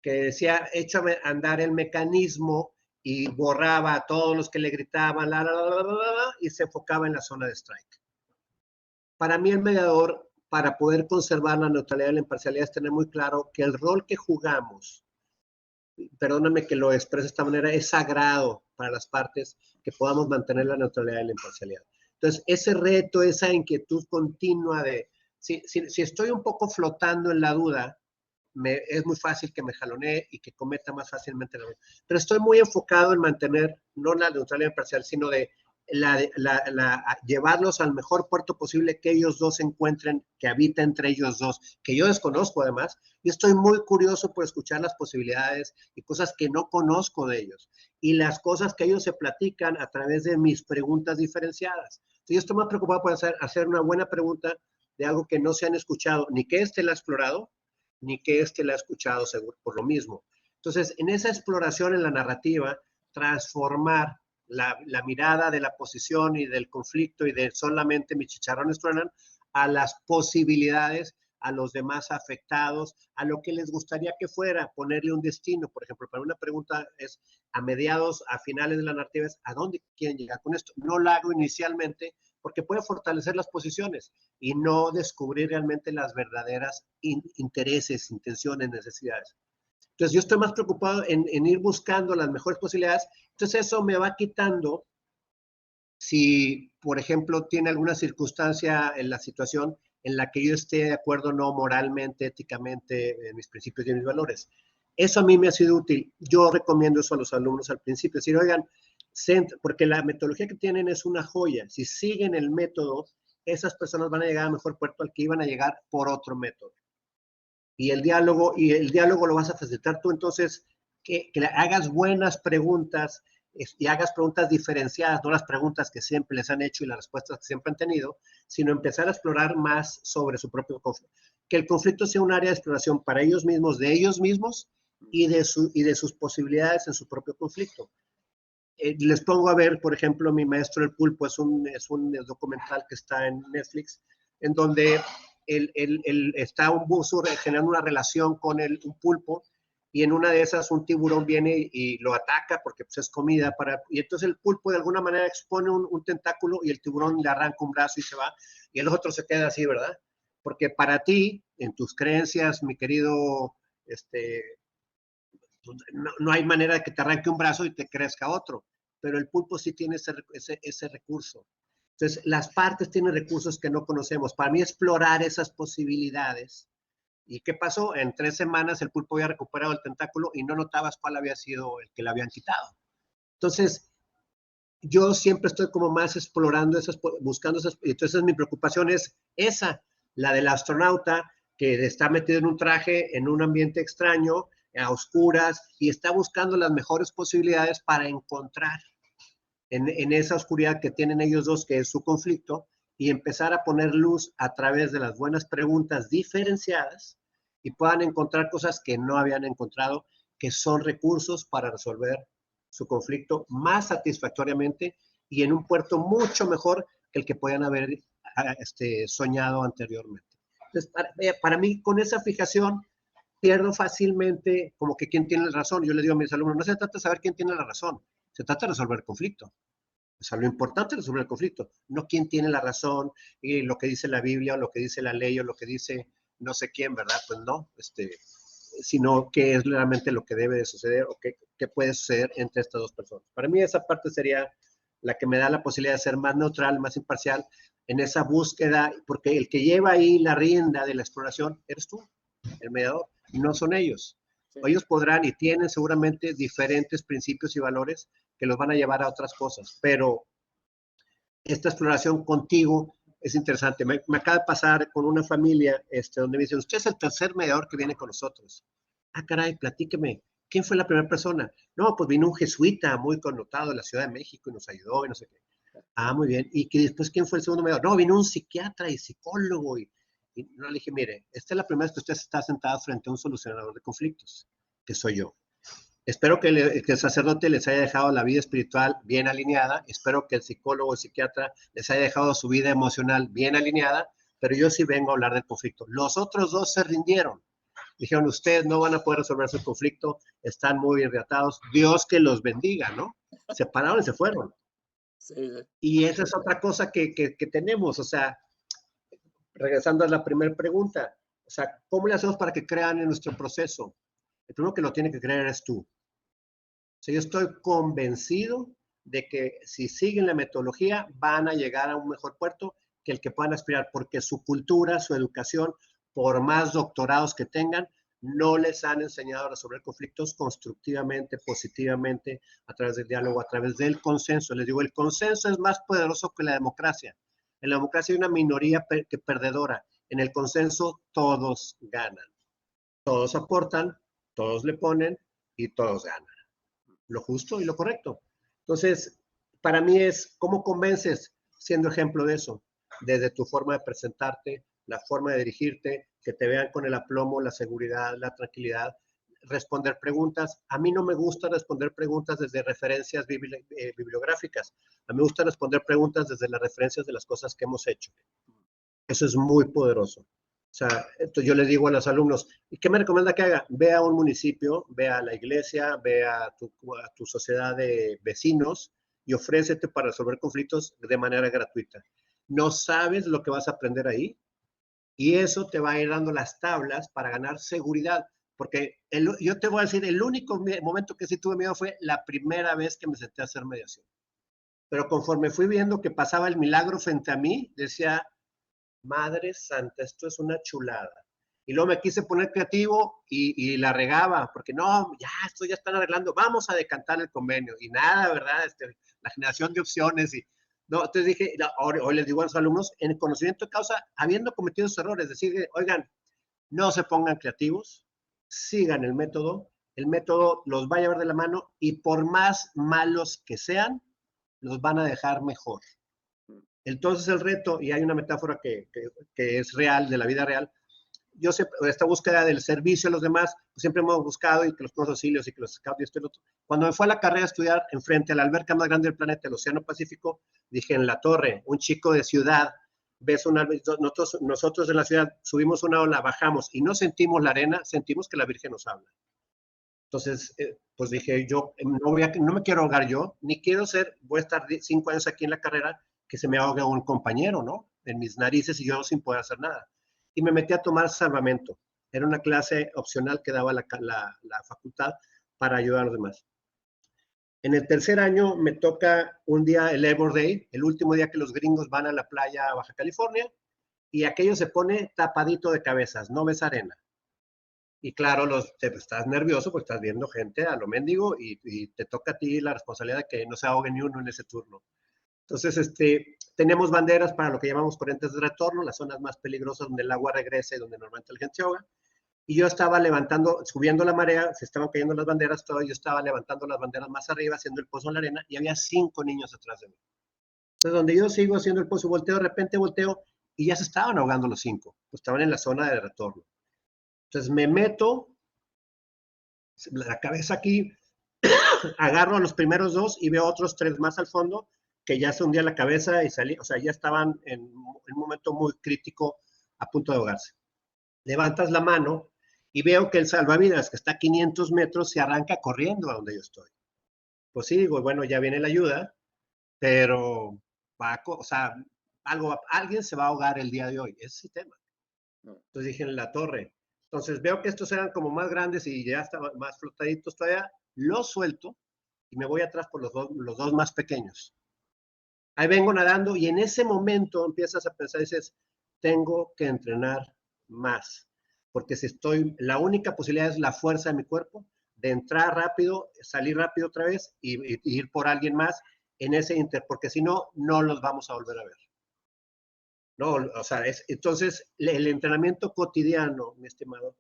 que decía, hecho andar el mecanismo y borraba a todos los que le gritaban, y se enfocaba en la zona de strike. Para mí el mediador, para poder conservar la neutralidad y la imparcialidad, es tener muy claro que el rol que jugamos, perdóname que lo exprese de esta manera, es sagrado para las partes que podamos mantener la neutralidad y la imparcialidad. Entonces, ese reto, esa inquietud continua de, si estoy un poco flotando en la duda, es muy fácil que me jalonee y que cometa más fácilmente la duda. Pero estoy muy enfocado en mantener no la neutralidad imparcial, sino de llevarlos al mejor puerto posible que ellos dos encuentren, que habita entre ellos dos, que yo desconozco además, y estoy muy curioso por escuchar las posibilidades y cosas que no conozco de ellos, y las cosas que ellos se platican a través de mis preguntas diferenciadas. Entonces, yo estoy más preocupado por hacer una buena pregunta de algo que no se han escuchado, ni que éste la ha explorado, ni que éste la ha escuchado seguro, por lo mismo. Entonces, en esa exploración en la narrativa, transformar la mirada de la posición y del conflicto y de solamente mis chicharrones truenan a las posibilidades, a los demás afectados, a lo que les gustaría que fuera, ponerle un destino. Por ejemplo, para una pregunta es a mediados, a finales de la narrativa, es ¿a dónde quieren llegar con esto? No lo hago inicialmente porque puede fortalecer las posiciones y no descubrir realmente las verdaderas intereses, intenciones, necesidades. Entonces, yo estoy más preocupado en ir buscando las mejores posibilidades. Entonces, eso me va quitando si, por ejemplo, tiene alguna circunstancia en la situación en la que yo esté de acuerdo no moralmente, éticamente, en mis principios y en mis valores. Eso a mí me ha sido útil. Yo recomiendo eso a los alumnos al principio. Decir, oigan, porque la metodología que tienen es una joya. Si siguen el método, esas personas van a llegar al mejor puerto al que iban a llegar por otro método. Y el diálogo lo vas a facilitar tú. Entonces, que le hagas buenas preguntas y hagas preguntas diferenciadas, no las preguntas que siempre les han hecho y las respuestas que siempre han tenido, sino empezar a explorar más sobre su propio conflicto. Que el conflicto sea un área de exploración para ellos mismos, de ellos mismos y de sus posibilidades en su propio conflicto. Les pongo a ver, por ejemplo, Mi Maestro el Pulpo es un documental que está en Netflix, en donde está un buzo generando una relación con un pulpo, y en una de esas un tiburón viene y lo ataca porque pues, es comida y entonces el pulpo de alguna manera expone un tentáculo y el tiburón le arranca un brazo y se va, y el otro se queda así, ¿verdad? Porque para ti, en tus creencias, mi querido, no hay manera de que te arranque un brazo y te crezca otro, pero el pulpo sí tiene ese recurso. Entonces, las partes tienen recursos que no conocemos. Para mí, explorar esas posibilidades. ¿Y qué pasó? En 3 semanas el pulpo había recuperado el tentáculo y no notabas cuál había sido el que le habían quitado. Entonces, yo siempre estoy como más explorando buscando esas. Entonces, mi preocupación es esa, la del astronauta que está metido en un traje, en un ambiente extraño, a oscuras, y está buscando las mejores posibilidades para encontrar en esa oscuridad que tienen ellos dos, que es su conflicto, y empezar a poner luz a través de las buenas preguntas diferenciadas y puedan encontrar cosas que no habían encontrado, que son recursos para resolver su conflicto más satisfactoriamente y en un puerto mucho mejor que el que podían haber soñado anteriormente. Entonces, para mí, con esa fijación, pierdo fácilmente como que quién tiene la razón. Yo le digo a mis alumnos, no se trata de saber quién tiene la razón, se trata de resolver el conflicto. O sea, lo importante es resolver el conflicto, no quién tiene la razón y lo que dice la Biblia o lo que dice la ley o lo que dice no sé quién, ¿verdad? Pues no, sino qué es realmente lo que debe de suceder o qué puede suceder entre estas dos personas. Para mí esa parte sería la que me da la posibilidad de ser más neutral, más imparcial en esa búsqueda, porque el que lleva ahí la rienda de la exploración eres tú, el mediador, no son ellos. Sí. Ellos podrán y tienen seguramente diferentes principios y valores que los van a llevar a otras cosas, pero esta exploración contigo es interesante. Me acaba de pasar con una familia donde me dicen, usted es el tercer mediador que viene con nosotros. Ah, caray, platíqueme, ¿quién fue la primera persona? No, pues vino un jesuita muy connotado de la Ciudad de México y nos ayudó y no sé qué. Ah, muy bien. ¿Y que después quién fue el segundo mediador? No, vino un psiquiatra y psicólogo y no, le dije, mire, esta es la primera vez que usted está sentado frente a un solucionador de conflictos, que soy yo. Espero que el sacerdote les haya dejado la vida espiritual bien alineada. Espero que el psicólogo o el psiquiatra les haya dejado su vida emocional bien alineada, pero yo sí vengo a hablar del conflicto. Los otros dos se rindieron. Dijeron, ustedes no van a poder resolver su conflicto, están muy irritados. Dios que los bendiga, ¿no? Se pararon y se fueron. Sí. Y esa es otra cosa que tenemos, o sea, regresando a la primera pregunta, o sea, ¿cómo le hacemos para que crean en nuestro proceso? El primero que lo tiene que creer es tú. O sea, yo estoy convencido de que si siguen la metodología van a llegar a un mejor puerto que el que puedan aspirar, porque su cultura, su educación, por más doctorados que tengan, no les han enseñado a resolver conflictos constructivamente, positivamente, a través del diálogo, a través del consenso. Les digo, el consenso es más poderoso que la democracia. En la democracia hay una minoría que perdedora. En el consenso todos ganan. Todos aportan, todos le ponen y todos ganan. Lo justo y lo correcto. Entonces, para mí es cómo convences siendo ejemplo de eso, desde tu forma de presentarte, la forma de dirigirte, que te vean con el aplomo, la seguridad, la tranquilidad, responder preguntas. A mí no me gusta responder preguntas desde referencias bibliográficas. A mí me gusta responder preguntas desde las referencias de las cosas que hemos hecho. Eso es muy poderoso. O sea, yo les digo a los alumnos, ¿y qué me recomienda que haga? Ve a un municipio, ve a la iglesia, ve a tu sociedad de vecinos y ofrécete para resolver conflictos de manera gratuita. No sabes lo que vas a aprender ahí y eso te va a ir dando las tablas para ganar seguridad. Porque yo te voy a decir, el único momento que sí tuve miedo fue la primera vez que me senté a hacer mediación. Pero conforme fui viendo que pasaba el milagro frente a mí, decía, Madre Santa, esto es una chulada. Y luego me quise poner creativo y la regaba, porque no, ya, esto ya están arreglando, vamos a decantar el convenio. Y nada, ¿verdad? La generación de opciones. No, entonces dije, hoy les digo a los alumnos, en el conocimiento de causa, habiendo cometido esos errores, decir, oigan, no se pongan creativos, sigan el método los va a llevar de la mano y por más malos que sean, los van a dejar mejor. Entonces el reto, y hay una metáfora que es real, de la vida real, yo sé, esta búsqueda del servicio a los demás, pues siempre hemos buscado y que los primeros auxilios y que los scouts y esto y lo otro. Cuando me fue a la carrera a estudiar enfrente a la alberca más grande del planeta, el Océano Pacífico, dije, en la torre, un chico de ciudad, ves una, nosotros en la ciudad subimos una ola, bajamos y no sentimos la arena, sentimos que la Virgen nos habla. Entonces, pues dije, yo no me quiero ahogar yo, ni quiero voy a estar 5 años aquí en la carrera, que se me ahogue un compañero, ¿no? En mis narices y yo sin poder hacer nada. Y me metí a tomar salvamento. Era una clase opcional que daba la facultad para ayudar a los demás. En el tercer año me toca un día el Labor Day, el último día que los gringos van a la playa a Baja California, y aquello se pone tapadito de cabezas, no ves arena. Y claro, estás nervioso porque estás viendo gente a lo mendigo y te toca a ti la responsabilidad de que no se ahogue ni uno en ese turno. Entonces, tenemos banderas para lo que llamamos corrientes de retorno, las zonas más peligrosas donde el agua regresa y donde normalmente la gente se ahoga. Y yo estaba subiendo la marea, se estaban cayendo las banderas, yo estaba levantando las banderas más arriba, haciendo el pozo en la arena, y había 5 niños atrás de mí. Entonces, donde yo sigo haciendo el pozo, de repente volteo, y ya se estaban ahogando los 5, pues estaban en la zona de retorno. Entonces, me meto, la cabeza aquí, agarro a los primeros 2 y veo otros 3 más al fondo, que ya se hundía la cabeza y salí, o sea, ya estaban en un momento muy crítico a punto de ahogarse. Levantas la mano y veo que el salvavidas, que está a 500 metros, se arranca corriendo a donde yo estoy. Pues sí, digo, bueno, ya viene la ayuda, pero o sea, alguien se va a ahogar el día de hoy. Ese es el tema. Entonces dije, en la torre. Entonces veo que estos eran como más grandes y ya estaban más flotaditos todavía. Los suelto y me voy atrás por los dos más pequeños. Ahí vengo nadando y en ese momento empiezas a pensar y dices, tengo que entrenar más, porque la única posibilidad es la fuerza de mi cuerpo, de entrar rápido, salir rápido otra vez y ir por alguien más en ese porque si no, no los vamos a volver a ver. No, o sea, entonces el entrenamiento cotidiano, mi estimado,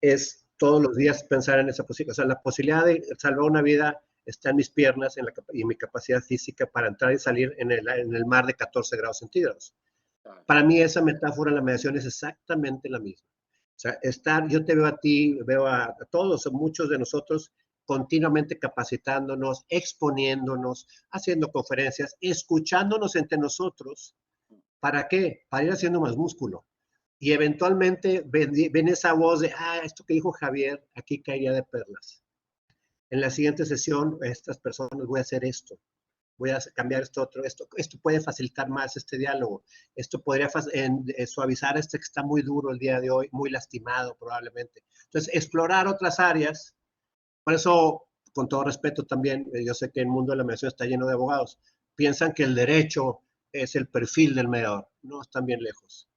es todos los días pensar en esa posibilidad. O sea, la posibilidad de salvar una vida está en mis piernas y mi capacidad física para entrar y salir en el mar de 14 grados centígrados. Para mí esa metáfora en la mediación es exactamente la misma. O sea, yo te veo a ti, veo a todos, muchos de nosotros continuamente capacitándonos, exponiéndonos, haciendo conferencias, escuchándonos entre nosotros. ¿Para qué? Para ir haciendo más músculo. Y eventualmente ven esa voz de, esto que dijo Javier, aquí caería de perlas. En la siguiente sesión, estas personas, voy a hacer esto, voy a cambiar esto otro, esto puede facilitar más este diálogo, esto podría suavizar este que está muy duro el día de hoy, muy lastimado probablemente. Entonces, explorar otras áreas, por eso, con todo respeto también, yo sé que el mundo de la mediación está lleno de abogados, piensan que el derecho es el perfil del mediador, no, están bien lejos.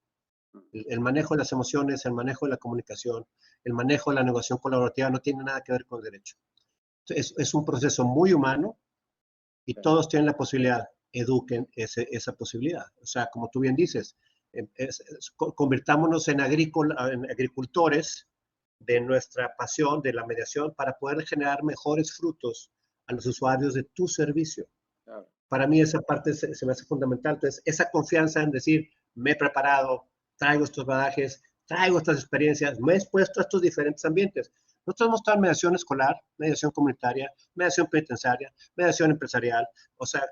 El manejo de las emociones, el manejo de la comunicación, el manejo de la negociación colaborativa no tiene nada que ver con derecho. Es un proceso muy humano y todos tienen la posibilidad, eduquen esa posibilidad. O sea, como tú bien dices, convirtámonos en agricultores de nuestra pasión, de la mediación, para poder generar mejores frutos a los usuarios de tu servicio. Claro. Para mí esa parte se me hace fundamental. Entonces, esa confianza en decir, me he preparado, traigo estos bagajes, traigo estas experiencias, me he expuesto a estos diferentes ambientes. Nosotros hemos estado en mediación escolar, mediación comunitaria, mediación penitenciaria, mediación empresarial, o sea,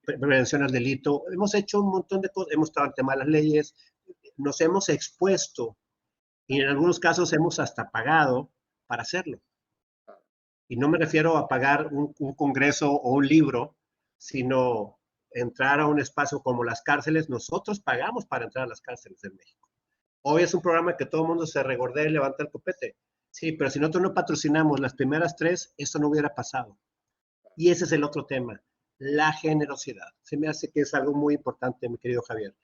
prevención al delito. Hemos hecho un montón de cosas, hemos estado ante malas leyes, nos hemos expuesto y en algunos casos hemos hasta pagado para hacerlo. Y no me refiero a pagar un congreso o un libro, sino entrar a un espacio como las cárceles. Nosotros pagamos para entrar a las cárceles de México. Hoy es un programa que todo el mundo se regordea y levanta el copete. Sí, pero si nosotros no patrocinamos las primeras 3, esto no hubiera pasado. Y ese es el otro tema, la generosidad. Se me hace que es algo muy importante, mi querido Javier.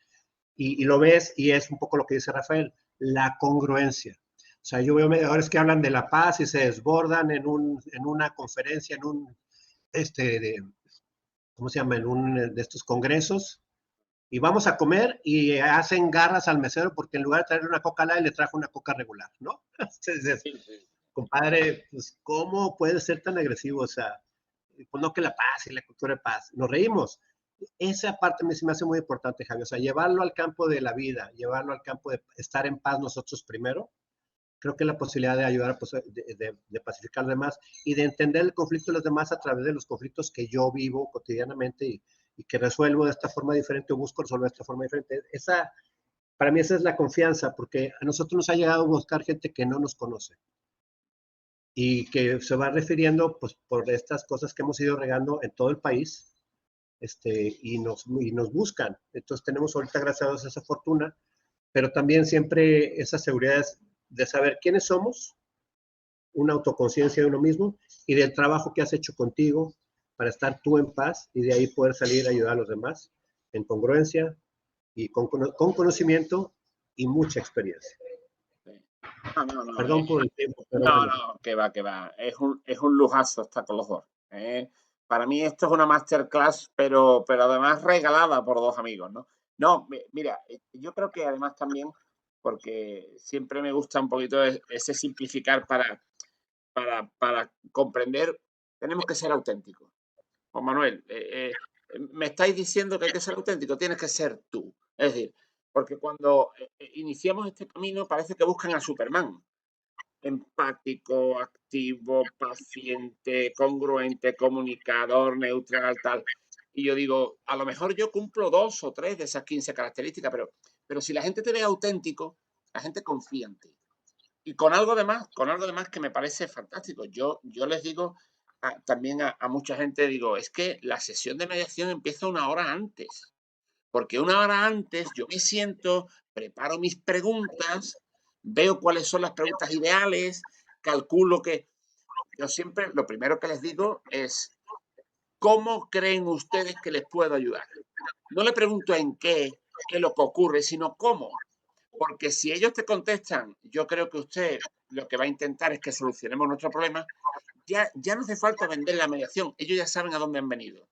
Y lo ves, y es un poco lo que dice Rafael, la congruencia. O sea, yo veo mediadores que hablan de la paz y se desbordan en una conferencia, ¿cómo se llama? En un de estos congresos, y vamos a comer y hacen garras al mesero porque en lugar de traer una coca light le trajo una coca regular, ¿no? Entonces, compadre, pues, ¿cómo puede ser tan agresivo? O sea, pues no que la paz y la cultura de paz. Nos reímos. Esa parte me hace muy importante, Javier. O sea, llevarlo al campo de la vida, llevarlo al campo de estar en paz nosotros primero, creo que la posibilidad de ayudar, pues, de pacificar a los demás y de entender el conflicto de los demás a través de los conflictos que yo vivo cotidianamente y que resuelvo de esta forma diferente o busco resolver de esta forma diferente. Para mí esa es la confianza, porque a nosotros nos ha llegado a buscar gente que no nos conoce y que se va refiriendo, pues, por estas cosas que hemos ido regando en todo el país, y nos buscan. Entonces tenemos ahorita, gracias a Dios, esa fortuna, pero también siempre esa seguridad de saber quiénes somos, una autoconciencia de uno mismo y del trabajo que has hecho contigo para estar tú en paz y de ahí poder salir a ayudar a los demás en congruencia y con conocimiento y mucha experiencia. No, Perdón por el tiempo, pero no, bueno. no, que va. Es un lujazo estar con los dos. Para mí esto es una masterclass, pero además regalada por dos amigos, ¿no? No, mira, yo creo que además también, porque siempre me gusta un poquito ese simplificar para comprender, tenemos que ser auténticos. Juan Manuel, me estáis diciendo que hay que ser auténtico, tienes que ser tú. Es decir, porque cuando iniciamos este camino parece que buscan a Superman. Empático, activo, paciente, congruente, comunicador, neutral, tal. Y yo digo, a lo mejor yo cumplo 2 o 3 de esas 15 características, pero si la gente te ve auténtico, la gente confía en ti. Y con algo de más que me parece fantástico. Yo les digo también a mucha gente, digo, es que la sesión de mediación empieza 1 hora antes, porque 1 hora antes yo me siento, preparo mis preguntas, veo cuáles son las preguntas ideales, calculo que yo siempre, lo primero que les digo es, ¿cómo creen ustedes que les puedo ayudar? No le pregunto en qué es lo que ocurre, sino cómo. Porque si ellos te contestan, yo creo que usted lo que va a intentar es que solucionemos nuestro problema, ya no hace falta vender la mediación, ellos ya saben a dónde han venido.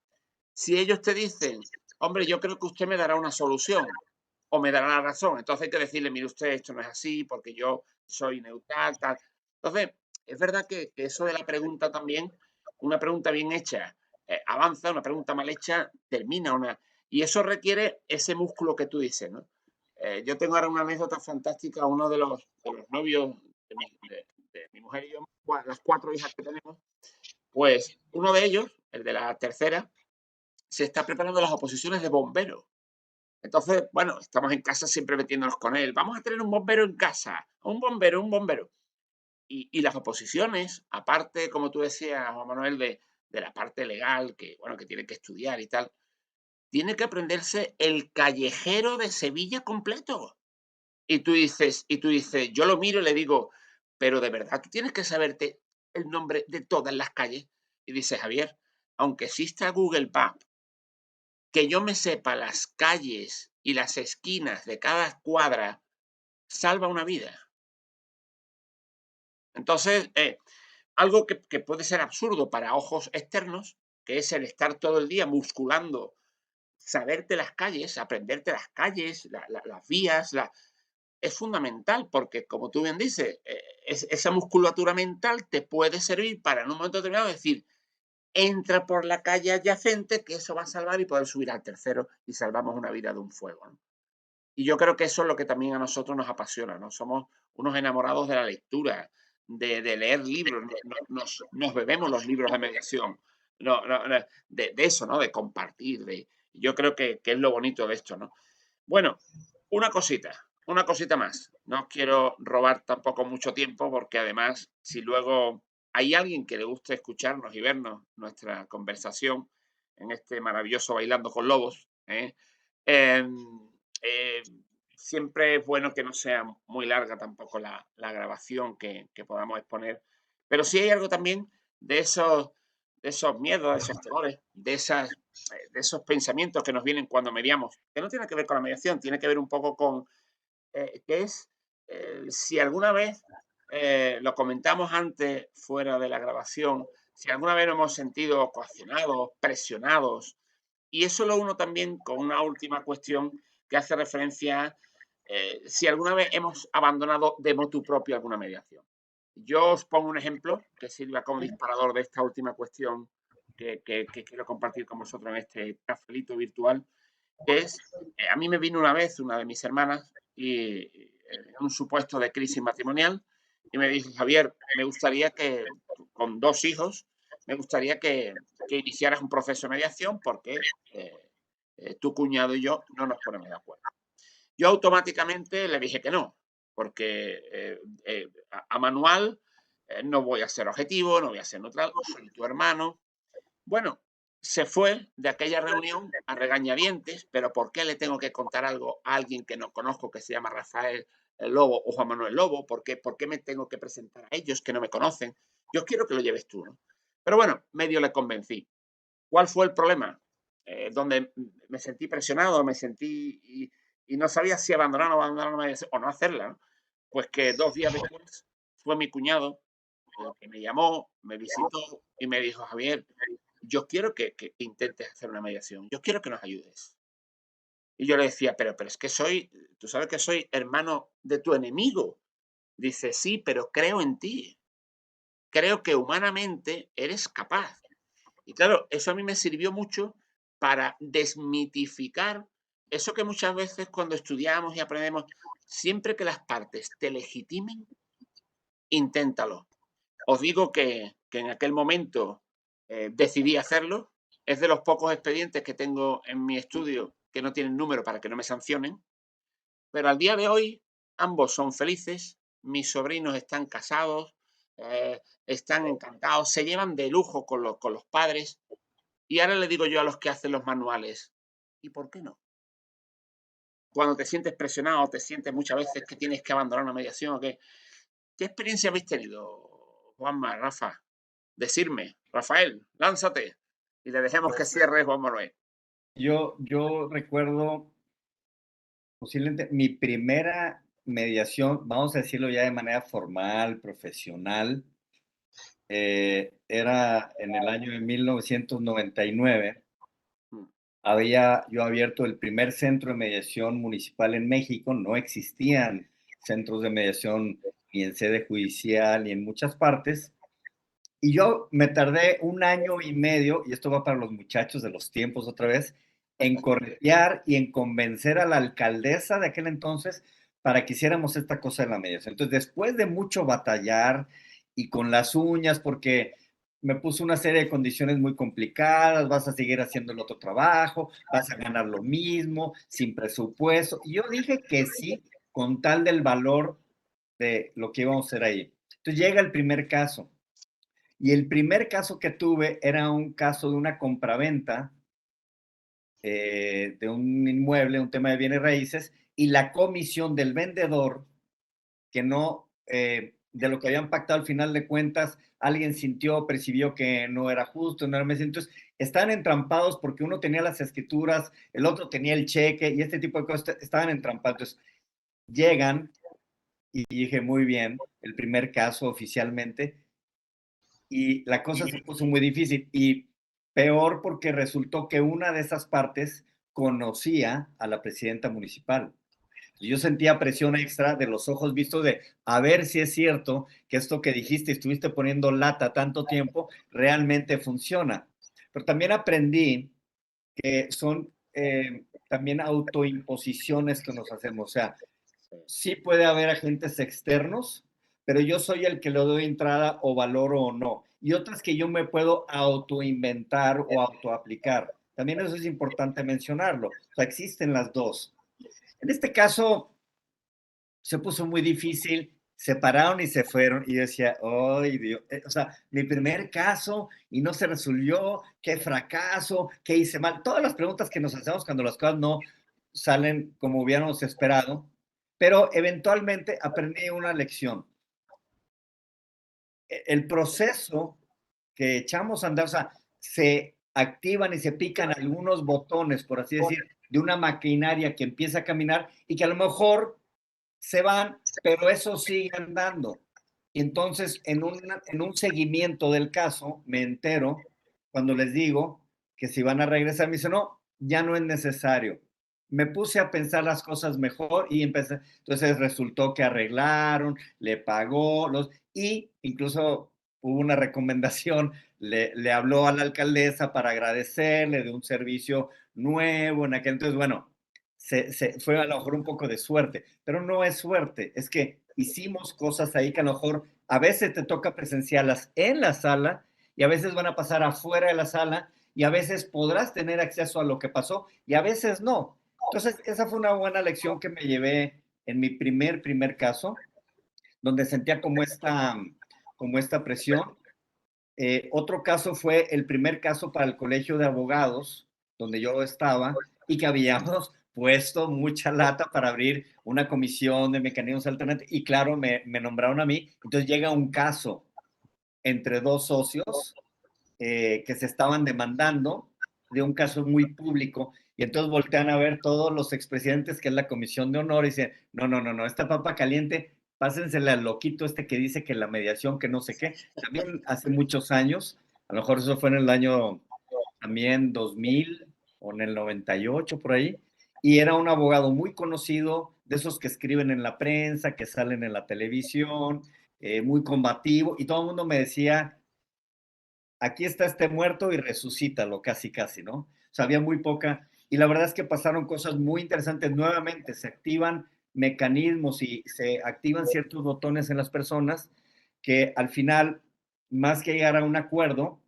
Si ellos te dicen, hombre, yo creo que usted me dará una solución o me dará la razón, entonces hay que decirle, mire usted, esto no es así porque yo soy neutral, tal. Entonces, es verdad que eso de la pregunta también, una pregunta bien hecha avanza, una pregunta mal hecha termina. Y eso requiere ese músculo que tú dices, ¿no? Yo tengo ahora una anécdota fantástica, uno de los novios de mi mujer y yo, las 4 hijas que tenemos, pues uno de ellos, el de la tercera, se está preparando las oposiciones de bombero. Entonces, bueno, estamos en casa siempre metiéndonos con él. Vamos a tener un bombero en casa, un bombero. Y las oposiciones, aparte, como tú decías, Juan Manuel, de la parte legal, que bueno, que tiene que estudiar y tal, tiene que aprenderse el callejero de Sevilla completo. Y tú dices, yo lo miro y le digo, pero de verdad, tú tienes que saberte el nombre de todas las calles. Y dice, Javier, aunque exista Google Maps, que yo me sepa las calles y las esquinas de cada cuadra, salva una vida. Entonces, algo que puede ser absurdo para ojos externos, que es el estar todo el día musculando, saberte las calles, aprenderte las calles, las vías, es fundamental porque, como tú bien dices, esa musculatura mental te puede servir para en un momento determinado decir, entra por la calle adyacente, que eso va a salvar y poder subir al tercero y salvamos una vida de un fuego, ¿no? Y yo creo que eso es lo que también a nosotros nos apasiona, ¿no? Somos unos enamorados de la lectura, de leer libros, nos bebemos los libros de mediación, de eso, ¿no? De compartir, yo creo que es lo bonito de esto, ¿no? Bueno, una cosita más. No os quiero robar tampoco mucho tiempo porque además, si luego hay alguien que le guste escucharnos y vernos nuestra conversación en este maravilloso Bailando con Lobos, em, eh, siempre es bueno que no sea muy larga tampoco la grabación que podamos exponer. Pero sí hay algo también de esos miedos, de esos temores, de esos pensamientos que nos vienen cuando mediamos, que no tiene que ver con la mediación, tiene que ver un poco con, que es, si alguna vez, lo comentamos antes fuera de la grabación, si alguna vez nos hemos sentido coaccionados, presionados, y eso lo uno también con una última cuestión que hace referencia a si alguna vez hemos abandonado de motu propio alguna mediación. Yo os pongo un ejemplo que sirva como disparador de esta última cuestión que quiero compartir con vosotros en este cafelito virtual, que es, a mí me vino una vez una de mis hermanas y en un supuesto de crisis matrimonial y me dijo, Javier, me gustaría que, con 2 hijos, me gustaría que iniciaras un proceso de mediación porque tu cuñado y yo no nos ponemos de acuerdo. Yo automáticamente le dije que no, porque a manual no voy a ser objetivo, no voy a ser neutral, soy tu hermano. Bueno, se fue de aquella reunión a regañadientes, pero ¿por qué le tengo que contar algo a alguien que no conozco, que se llama Rafael el Lobo o Juan Manuel Lobo? ¿Por qué me tengo que presentar a ellos que no me conocen? Yo quiero que lo lleves tú, ¿no? Pero bueno, medio le convencí. ¿Cuál fue el problema? Donde me sentí presionado, y no sabía si abandonar o no hacerla, ¿no? Pues que 2 días después fue mi cuñado el que me llamó, me visitó y me dijo, Javier, yo quiero que intentes hacer una mediación, yo quiero que nos ayudes. Y yo le decía, pero es que tú sabes que soy hermano de tu enemigo. Dice, sí, pero creo en ti. Creo que humanamente eres capaz. Y claro, eso a mí me sirvió mucho para desmitificar eso que muchas veces cuando estudiamos y aprendemos, siempre que las partes te legitimen, inténtalo. Os digo que en aquel momento decidí hacerlo. Es de los pocos expedientes que tengo en mi estudio que no tienen número para que no me sancionen. Pero al día de hoy ambos son felices, mis sobrinos están casados, están encantados, se llevan de lujo con los padres. Y ahora le digo yo a los que hacen los manuales, ¿y por qué no? Cuando te sientes presionado, te sientes muchas veces que tienes que abandonar una mediación o que... ¿Qué experiencia habéis tenido, Juanma, Rafa? Decirme, Rafael, lánzate y le dejemos que cierre Juan Manuel. Yo recuerdo posiblemente mi primera mediación, vamos a decirlo ya de manera formal, profesional, era en el año de 1999. Mm. Había yo abierto el primer centro de mediación municipal en México, no existían centros de mediación ni en sede judicial ni en muchas partes. Y yo me tardé 1 año y medio, y esto va para los muchachos de los tiempos otra vez, en corretear y en convencer a la alcaldesa de aquel entonces para que hiciéramos esta cosa de la mediación. Entonces, después de mucho batallar y con las uñas, porque me puso una serie de condiciones muy complicadas, vas a seguir haciendo el otro trabajo, vas a ganar lo mismo, sin presupuesto. Y yo dije que sí, con tal del valor de lo que íbamos a hacer ahí. Entonces llega el primer caso. Y el primer caso que tuve era un caso de una compraventa de un inmueble, un tema de bienes raíces, y la comisión del vendedor, que no, de lo que habían pactado al final de cuentas, alguien sintió, percibió que no era justo, no era merecido. Entonces, estaban entrampados porque uno tenía las escrituras, el otro tenía el cheque, y este tipo de cosas estaban entrampados. Entonces, llegan y dije, muy bien, el primer caso oficialmente, y la cosa se puso muy difícil, y peor porque resultó que una de esas partes conocía a la presidenta municipal. Yo sentía presión extra de los ojos vistos de a ver si es cierto que esto que dijiste, estuviste poniendo lata tanto tiempo, realmente funciona. Pero también aprendí que son también autoimposiciones que nos hacemos. O sea, sí puede haber agentes externos, pero yo soy el que le doy entrada o valoro o no. Y otras que yo me puedo autoinventar o autoaplicar. También eso es importante mencionarlo. O sea, existen las dos. En este caso, se puso muy difícil, se pararon y se fueron, y yo decía, ¡ay, Dios! O sea, mi primer caso y no se resolvió, qué fracaso, qué hice mal. Todas las preguntas que nos hacemos cuando las cosas no salen como hubiéramos esperado, pero eventualmente aprendí una lección. El proceso que echamos a andar, o sea, se activan y se pican algunos botones, por así decir, de una maquinaria que empieza a caminar y que a lo mejor se van, pero eso sigue andando. Y entonces, en un seguimiento del caso, me entero cuando les digo que si van a regresar, me dicen, no, ya no es necesario. Me puse a pensar las cosas mejor y empecé, entonces resultó que arreglaron, le pagó, y incluso hubo una recomendación, le habló a la alcaldesa para agradecerle de un servicio nuevo en aquel entonces, bueno, fue a lo mejor un poco de suerte, pero no es suerte, es que hicimos cosas ahí que a lo mejor a veces te toca presenciarlas en la sala y a veces van a pasar afuera de la sala y a veces podrás tener acceso a lo que pasó y a veces no. Entonces, esa fue una buena lección que me llevé en mi primer caso, donde sentía como esta presión. Otro caso fue el primer caso para el Colegio de Abogados, donde yo estaba, y que habíamos puesto mucha lata para abrir una comisión de mecanismos alternativos, y claro, me nombraron a mí. Entonces llega un caso entre dos socios que se estaban demandando, de un caso muy público, y entonces voltean a ver todos los expresidentes, que es la comisión de honor, y dicen, no, no, no, no, esta papa caliente, pásensela al loquito este que dice que la mediación, que no sé qué. También hace muchos años, a lo mejor eso fue en el año también 2000 o en el 98 por ahí, y era un abogado muy conocido, de esos que escriben en la prensa, que salen en la televisión, muy combativo, y todo el mundo me decía, aquí está este muerto y resucítalo, casi, casi, ¿no? O sea, había muy poca, y la verdad es que pasaron cosas muy interesantes. Nuevamente se activan mecanismos y se activan ciertos botones en las personas que al final, más que llegar a un acuerdo,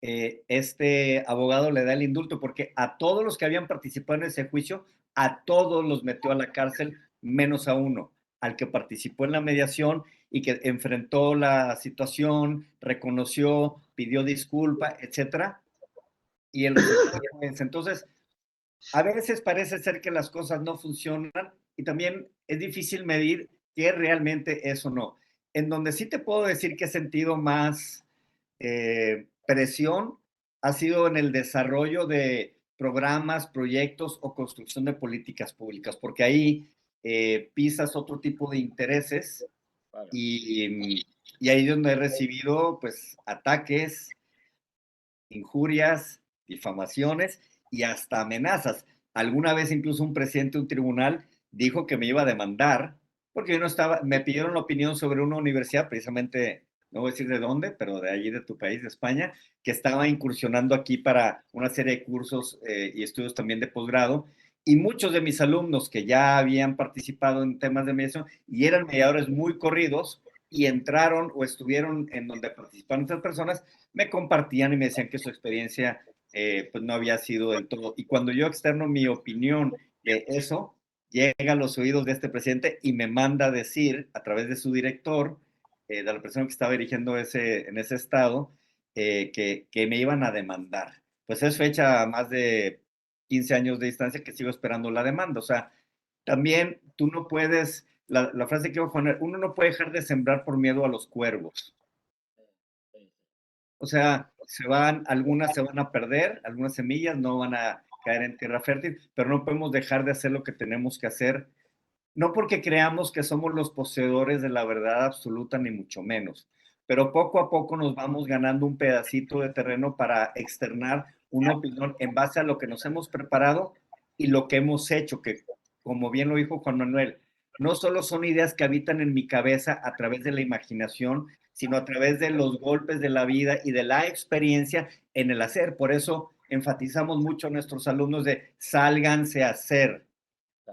este abogado le da el indulto porque a todos los que habían participado en ese juicio, a todos los metió a la cárcel, menos a uno, al que participó en la mediación y que enfrentó la situación, reconoció, pidió disculpa, etcétera. Y el resultado fue ese. Entonces, a veces parece ser que las cosas no funcionan y también es difícil medir qué realmente es o no. En donde sí te puedo decir que he sentido más presión ha sido en el desarrollo de programas, proyectos o construcción de políticas públicas, porque ahí pisas otro tipo de intereses Claro. y ahí es donde he recibido pues ataques, injurias, difamaciones y hasta amenazas. Alguna vez incluso un presidente de un tribunal dijo que me iba a demandar porque yo no estaba, me pidieron la opinión sobre una universidad, precisamente, no voy a decir de dónde, pero de allí de tu país, de España, que estaba incursionando aquí para una serie de cursos y estudios también de posgrado. Y muchos de mis alumnos que ya habían participado en temas de mediación y eran mediadores muy corridos y entraron o estuvieron en donde participaron estas personas, me compartían y me decían que su experiencia pues no había sido del todo. Y cuando yo externo mi opinión de eso, llega a los oídos de este presidente y me manda a decir a través de su director, de la persona que estaba dirigiendo en ese estado, que me iban a demandar. Pues es fecha más de 15 años de distancia que sigo esperando la demanda. O sea, también tú no puedes, la frase que voy a poner, uno no puede dejar de sembrar por miedo a los cuervos. O sea, algunas se van a perder, algunas semillas no van a caer en tierra fértil, pero no podemos dejar de hacer lo que tenemos que hacer No porque creamos que somos los poseedores de la verdad absoluta, ni mucho menos, pero poco a poco nos vamos ganando un pedacito de terreno para externar una opinión en base a lo que nos hemos preparado y lo que hemos hecho, que como bien lo dijo Juan Manuel, no solo son ideas que habitan en mi cabeza a través de la imaginación, sino a través de los golpes de la vida y de la experiencia en el hacer. Por eso enfatizamos mucho a nuestros alumnos de sálganse a hacer.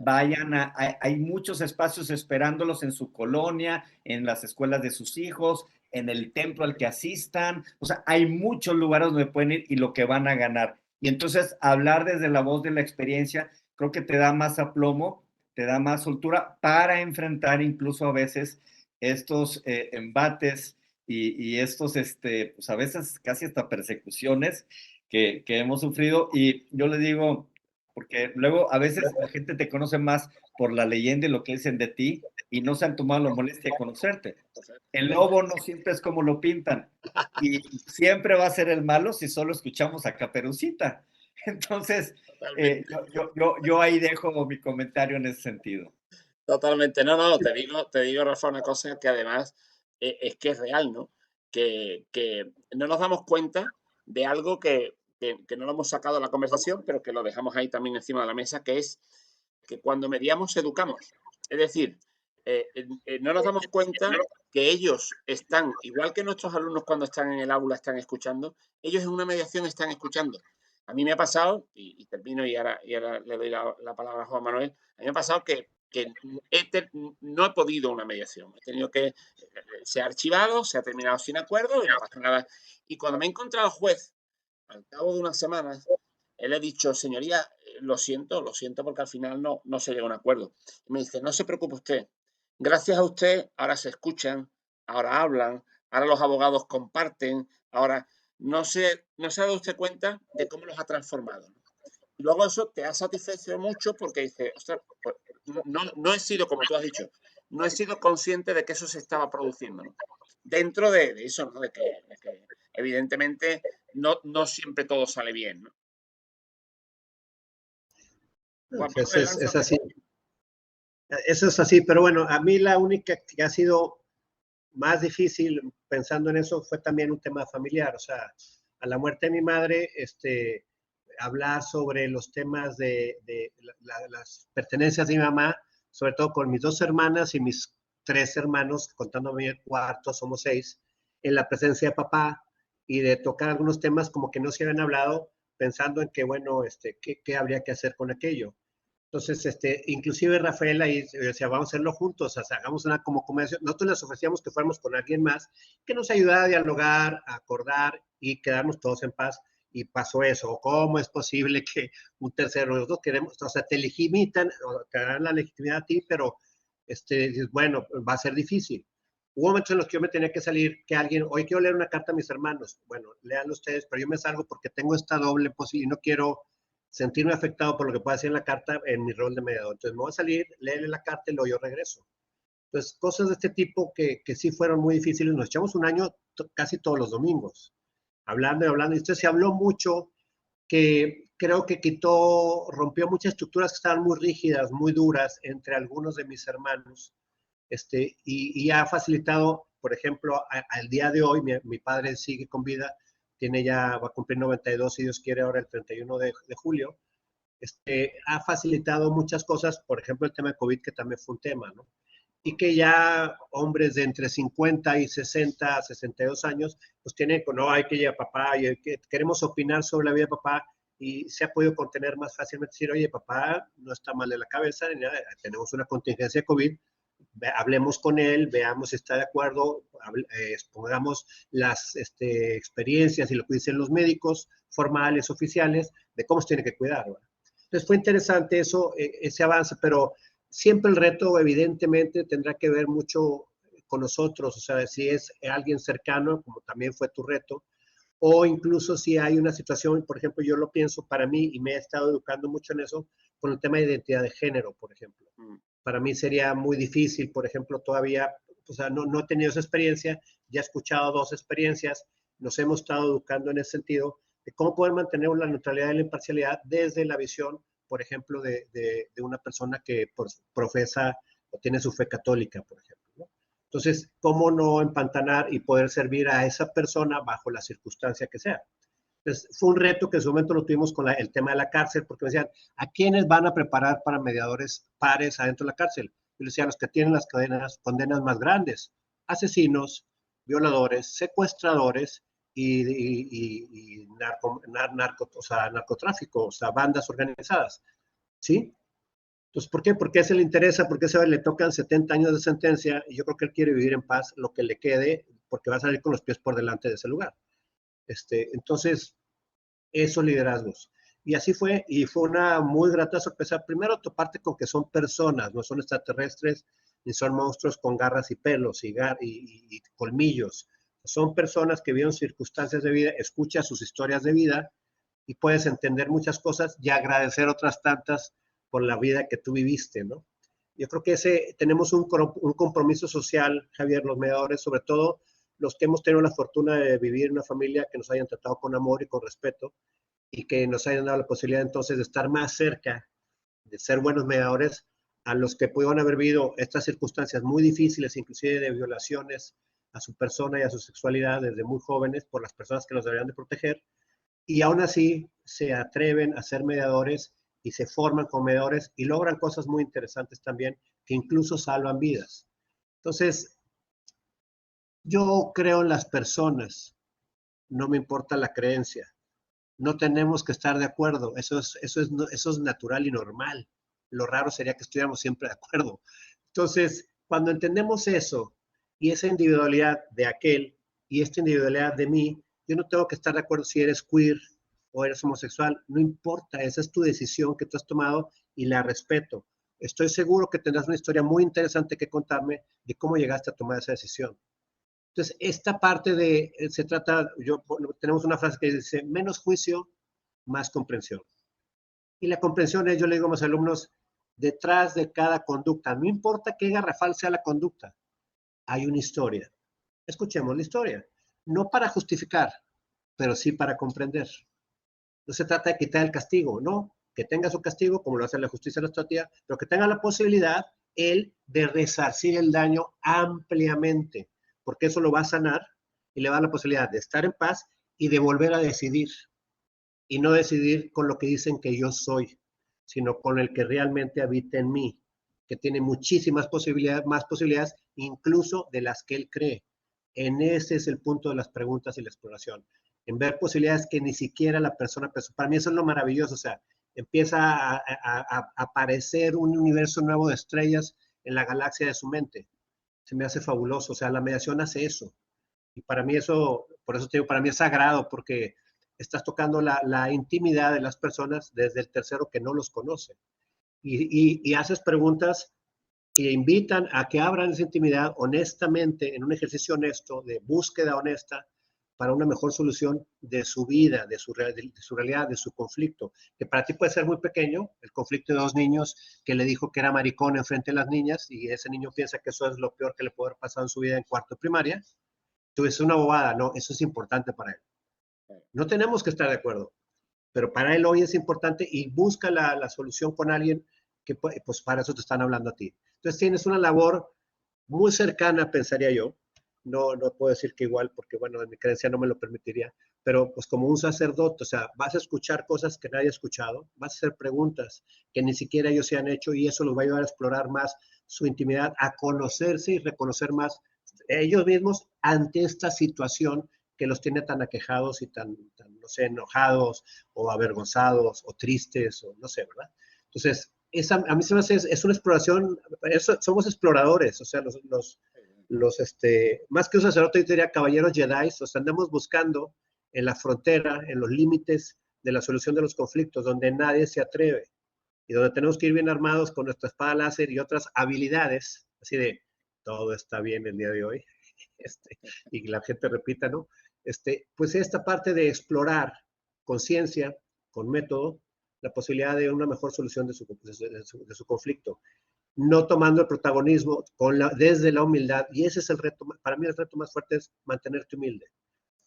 Vayan hay muchos espacios esperándolos en su colonia, en las escuelas de sus hijos, en el templo al que asistan. O sea, hay muchos lugares donde pueden ir y lo que van a ganar. Y entonces hablar desde la voz de la experiencia creo que te da más aplomo, te da más soltura para enfrentar incluso a veces estos embates y estos, pues a veces casi hasta persecuciones que hemos sufrido. Y yo les digo, porque luego a veces la gente te conoce más por la leyenda y lo que dicen de ti y no se han tomado la molestia de conocerte. El lobo no siempre es como lo pintan y siempre va a ser el malo si solo escuchamos a Caperucita. Entonces, yo ahí dejo mi comentario en ese sentido. Totalmente. No, no, te digo, Rafa, una cosa que además es que es real, ¿no? Que no nos damos cuenta de algo que no lo hemos sacado a la conversación, pero que lo dejamos ahí también encima de la mesa, que es que cuando mediamos, educamos. Es decir, no nos damos cuenta que ellos están, igual que nuestros alumnos cuando están en el aula están escuchando, ellos en una mediación están escuchando. A mí me ha pasado, y termino y ahora le doy la palabra a Juan Manuel, a mí me ha pasado que no he podido una mediación. He tenido que, se ha archivado, se ha terminado sin acuerdo y no pasa nada. Y cuando me he encontrado al juez, al cabo de unas semanas, él ha dicho, señoría, lo siento porque al final no se llega a un acuerdo. Y me dice, no se preocupe usted, gracias a usted ahora se escuchan, ahora hablan, ahora los abogados comparten, ahora no se ha dado usted cuenta de cómo los ha transformado, ¿no? Y luego eso te ha satisfecho mucho porque dice, ostras, pues no he sido, como tú has dicho, no he sido consciente de que eso se estaba produciendo, ¿no? Dentro de eso, ¿no? De que evidentemente no siempre todo sale bien, ¿no? Juan Pues Manuel, es lánzate. así. Eso es así, pero bueno, a mí la única que ha sido más difícil pensando en eso fue también un tema familiar. O sea, a la muerte de mi madre, hablar sobre los temas de las pertenencias de mi mamá, sobre todo con mis dos hermanas y mis tres hermanos, contándome el cuarto, somos seis, en la presencia de papá y de tocar algunos temas como que no se habían hablado, pensando en que, bueno, ¿qué habría que hacer con aquello? Entonces, inclusive Rafaela y decía, vamos a hacerlo juntos, o sea, hagamos una como conversación. Nosotros les ofrecíamos que fuéramos con alguien más que nos ayudara a dialogar, a acordar y quedarnos todos en paz. Y pasó eso. ¿Cómo es posible que un tercero, nosotros queremos, o sea, te legitiman, te dan la legitimidad a ti, pero bueno, va a ser difícil. Hubo momentos en los que yo me tenía que salir, que alguien, hoy quiero leer una carta a mis hermanos. Bueno, léanlo ustedes, pero yo me salgo porque tengo esta doble posibilidad y no quiero sentirme afectado por lo que pueda decir en la carta en mi rol de mediador. Entonces me voy a salir, leerle la carta y luego yo regreso. Entonces, cosas de este tipo que sí fueron muy difíciles. Nos echamos un año casi todos los domingos, hablando y hablando. Y entonces se habló mucho que creo que rompió muchas estructuras que estaban muy rígidas, muy duras entre algunos de mis hermanos. Y ha facilitado, por ejemplo, al día de hoy, mi padre sigue con vida, va a cumplir 92, si Dios quiere, ahora el 31 de julio. Ha facilitado muchas cosas, por ejemplo, el tema de COVID, que también fue un tema, ¿no? Y que ya hombres de entre 50 y 60, 62 años, pues tienen, no, hay que ir a papá, y queremos opinar sobre la vida de papá, y se ha podido contener más fácilmente, decir, oye, papá no está mal de la cabeza, ni nada, tenemos una contingencia de COVID, hablemos con él, veamos si está de acuerdo, expongamos las experiencias y lo que dicen los médicos formales, oficiales, de cómo se tiene que cuidar, ¿verdad? Entonces fue interesante eso, ese avance, pero siempre el reto evidentemente tendrá que ver mucho con nosotros, o sea, si es alguien cercano, como también fue tu reto, o incluso si hay una situación, por ejemplo, yo lo pienso para mí y me he estado educando mucho en eso, con el tema de identidad de género, por ejemplo. Para mí sería muy difícil, por ejemplo, todavía, o sea, no he tenido esa experiencia, ya he escuchado dos experiencias, nos hemos estado educando en ese sentido, de cómo poder mantener la neutralidad y la imparcialidad desde la visión, por ejemplo, de una persona que profesa o tiene su fe católica, por ejemplo, ¿no? Entonces, ¿cómo no empantanar y poder servir a esa persona bajo la circunstancia que sea? Entonces, fue un reto que en su momento lo tuvimos con el tema de la cárcel, porque me decían, ¿a quiénes van a preparar para mediadores pares adentro de la cárcel? Yo les decía, los que tienen las condenas más grandes, asesinos, violadores, secuestradores y narcotráfico, o sea, bandas organizadas, ¿sí? Entonces, ¿por qué? Porque a ese le interesa, porque a ese le tocan 70 años de sentencia y yo creo que él quiere vivir en paz lo que le quede, porque va a salir con los pies por delante de ese lugar. Entonces, esos liderazgos. Y así fue, y fue una muy grata sorpresa. Primero, toparte con que son personas, no son extraterrestres, ni son monstruos con garras y pelos y colmillos. Son personas que vieron circunstancias de vida, escuchas sus historias de vida y puedes entender muchas cosas y agradecer otras tantas por la vida que tú viviste, ¿no? Yo creo que tenemos un compromiso social, Javier, los mediadores, sobre todo los que hemos tenido la fortuna de vivir en una familia que nos hayan tratado con amor y con respeto y que nos hayan dado la posibilidad entonces de estar más cerca, de ser buenos mediadores a los que pudieron haber vivido estas circunstancias muy difíciles, inclusive de violaciones a su persona y a su sexualidad desde muy jóvenes por las personas que los deberían de proteger, y aún así se atreven a ser mediadores y se forman como mediadores y logran cosas muy interesantes también que incluso salvan vidas. Entonces, yo creo en las personas, no me importa la creencia. No tenemos que estar de acuerdo, eso es natural y normal. Lo raro sería que estuviéramos siempre de acuerdo. Entonces, cuando entendemos eso y esa individualidad de aquel y esta individualidad de mí, yo no tengo que estar de acuerdo si eres queer o eres homosexual, no importa, esa es tu decisión que tú has tomado y la respeto. Estoy seguro que tendrás una historia muy interesante que contarme de cómo llegaste a tomar esa decisión. Entonces, esta parte se trata, tenemos una frase que dice, menos juicio, más comprensión. Y la comprensión es, yo le digo a mis alumnos, detrás de cada conducta, no importa qué garrafal sea la conducta, hay una historia. Escuchemos la historia. No para justificar, pero sí para comprender. No se trata de quitar el castigo, no, que tenga su castigo, como lo hace la justicia restaurativa, pero que tenga la posibilidad, él, de resarcir el daño ampliamente, porque eso lo va a sanar y le va a dar la posibilidad de estar en paz y de volver a decidir. Y no decidir con lo que dicen que yo soy, sino con el que realmente habita en mí, que tiene muchísimas posibilidades, más posibilidades, incluso de las que él cree. En ese es el punto de las preguntas y la exploración, en ver posibilidades que ni siquiera la persona pensó. Para mí eso es lo maravilloso, o sea, empieza a aparecer un universo nuevo de estrellas en la galaxia de su mente. Se me hace fabuloso, o sea, la mediación hace eso. Y para mí eso, por eso te digo, para mí es sagrado, porque estás tocando la intimidad de las personas desde el tercero que no los conoce. Y haces preguntas que invitan a que abran esa intimidad honestamente, en un ejercicio honesto, de búsqueda honesta, para una mejor solución de su vida, de su realidad, de su conflicto, que para ti puede ser muy pequeño, el conflicto de dos niños que le dijo que era maricón enfrente de las niñas y ese niño piensa que eso es lo peor que le puede haber pasado en su vida en cuarto de primaria. Tú, es una bobada, no, eso es importante para él. No tenemos que estar de acuerdo, pero para él hoy es importante y busca la solución con alguien que pues para eso te están hablando a ti. Entonces tienes una labor muy cercana, pensaría yo. No puedo decir que igual, porque bueno, en mi creencia no me lo permitiría, pero pues como un sacerdote, o sea, vas a escuchar cosas que nadie ha escuchado, vas a hacer preguntas que ni siquiera ellos se han hecho y eso los va a ayudar a explorar más su intimidad, a conocerse y reconocer más ellos mismos ante esta situación que los tiene tan aquejados y tan no sé, enojados o avergonzados o tristes o no sé, ¿verdad? Entonces, a mí se me hace, es una exploración, somos exploradores, o sea, más que un sacerdote, yo diría caballeros Jedi, o sea, andamos buscando en la frontera, en los límites de la solución de los conflictos, donde nadie se atreve y donde tenemos que ir bien armados con nuestra espada láser y otras habilidades, así de, todo está bien el día de hoy, y la gente repita, ¿no? Pues esta parte de explorar con ciencia, con método, la posibilidad de una mejor solución de su conflicto, no tomando el protagonismo desde la humildad, y ese es el reto, para mí el reto más fuerte es mantenerte humilde,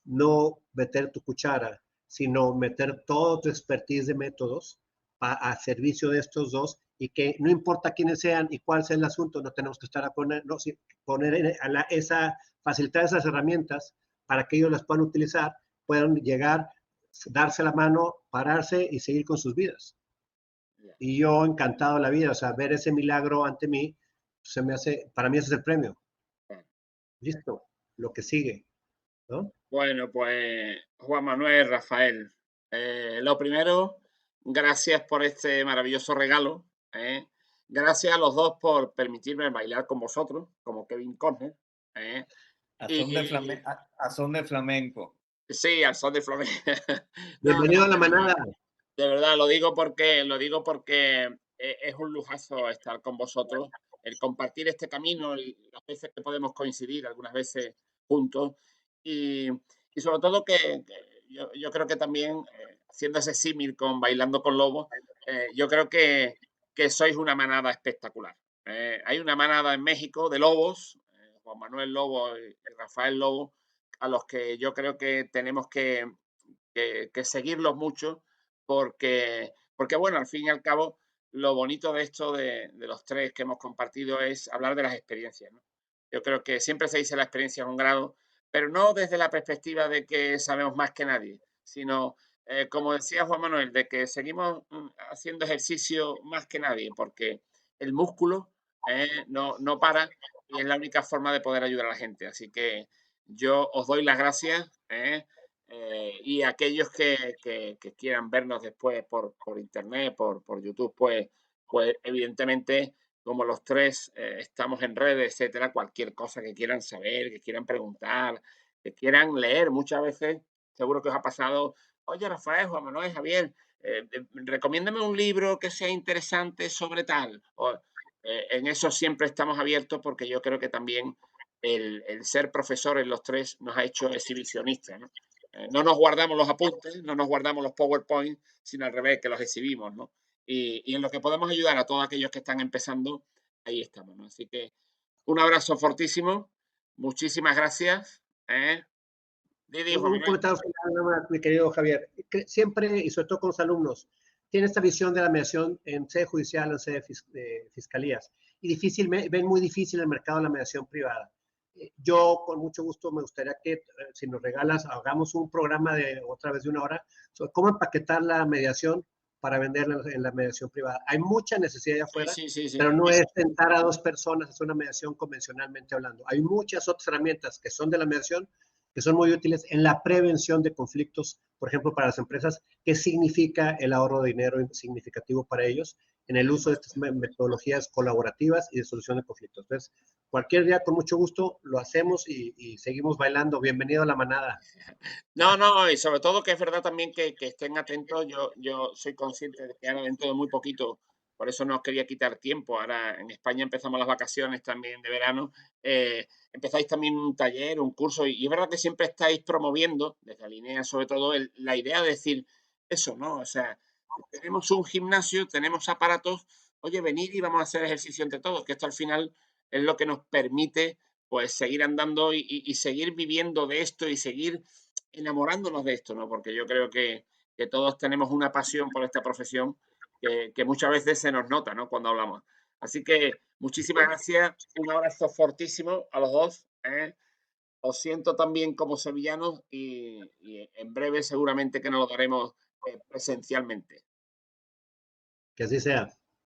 no meter tu cuchara, sino meter todo tu expertise de métodos a servicio de estos dos y que no importa quiénes sean y cuál sea el asunto, no tenemos que estar a poner, no, poner facilitar esas herramientas para que ellos las puedan utilizar, puedan llegar, darse la mano, pararse y seguir con sus vidas. Y yo encantado de la vida, o sea, ver ese milagro ante mí, se me hace, para mí ese es el premio. Listo, lo que sigue, ¿no? Bueno, pues Juan Manuel, Rafael, lo primero, gracias por este maravilloso regalo. Gracias a los dos por permitirme bailar con vosotros, como Kevin Corner. A son de flamenco. Sí, al son de flamenco. Bienvenido a la manada. De verdad, lo digo porque es un lujazo estar con vosotros, el compartir este camino, las veces que podemos coincidir, algunas veces juntos, y, y sobre todo que yo creo que también, haciendo ese símil con Bailando con Lobos, yo creo que sois una manada espectacular. Hay una manada en México de lobos, Juan Manuel Lobo y Rafael Lobo, a los que yo creo que tenemos que seguirlos mucho porque, bueno, al fin y al cabo, lo bonito de esto de los tres que hemos compartido es hablar de las experiencias, ¿no? Yo creo que siempre se dice la experiencia es un grado, pero no desde la perspectiva de que sabemos más que nadie, sino, como decía Juan Manuel, de que seguimos haciendo ejercicio más que nadie, porque el músculo no para y es la única forma de poder ayudar a la gente. Así que yo os doy las gracias. Y aquellos que quieran vernos después por internet, por YouTube, pues evidentemente, como los tres estamos en redes, etcétera, cualquier cosa que quieran saber, que quieran preguntar, que quieran leer, muchas veces, seguro que os ha pasado, oye, Rafael, Juan Manuel, Javier, recomiéndame un libro que sea interesante sobre tal. En eso siempre estamos abiertos porque yo creo que también el ser profesores los tres nos ha hecho exhibicionistas, ¿no? No nos guardamos los apuntes, no nos guardamos los PowerPoint, sino al revés, que los exhibimos, ¿no? Y en lo que podemos ayudar a todos aquellos que están empezando, ahí estamos, ¿no? Así que un abrazo fortísimo, muchísimas gracias. Didi, Juan Un Manuel. comentario final, mi querido Javier. Siempre, y sobre todo con los alumnos, tiene esta visión de la mediación en sede judicial, en sede de fiscalías, y ven muy difícil el mercado de la mediación privada. Yo, con mucho gusto, me gustaría que, si nos regalas, hagamos un programa de otra vez de una hora sobre cómo empaquetar la mediación para venderla en la mediación privada. Hay mucha necesidad allá afuera, Sí. pero no es sentar a dos personas a hacer una mediación convencionalmente hablando. Hay muchas otras herramientas que son de la mediación que son muy útiles en la prevención de conflictos, por ejemplo, para las empresas, qué significa el ahorro de dinero significativo para ellos en el uso de estas metodologías colaborativas y de solución de conflictos. Entonces, cualquier día, con mucho gusto, lo hacemos y seguimos bailando. Bienvenido a la manada. No, y sobre todo que es verdad también que estén atentos. Yo soy consciente de que ahora dentro de muy poquito, por eso no os quería quitar tiempo. Ahora en España empezamos las vacaciones también de verano. Empezáis también un taller, un curso, y es verdad que siempre estáis promoviendo, desde Alinea sobre todo, la idea de decir eso, ¿no? O sea, tenemos un gimnasio, tenemos aparatos, oye, venid y vamos a hacer ejercicio entre todos, que esto al final es lo que nos permite pues seguir andando y seguir viviendo de esto y seguir enamorándonos de esto, ¿no? Porque yo creo que todos tenemos una pasión por esta profesión que muchas veces se nos nota, ¿no? Cuando hablamos. Así que muchísimas gracias, un abrazo fortísimo a los dos. Os siento también como sevillanos y en breve seguramente que nos lo daremos presencialmente. Que así sea.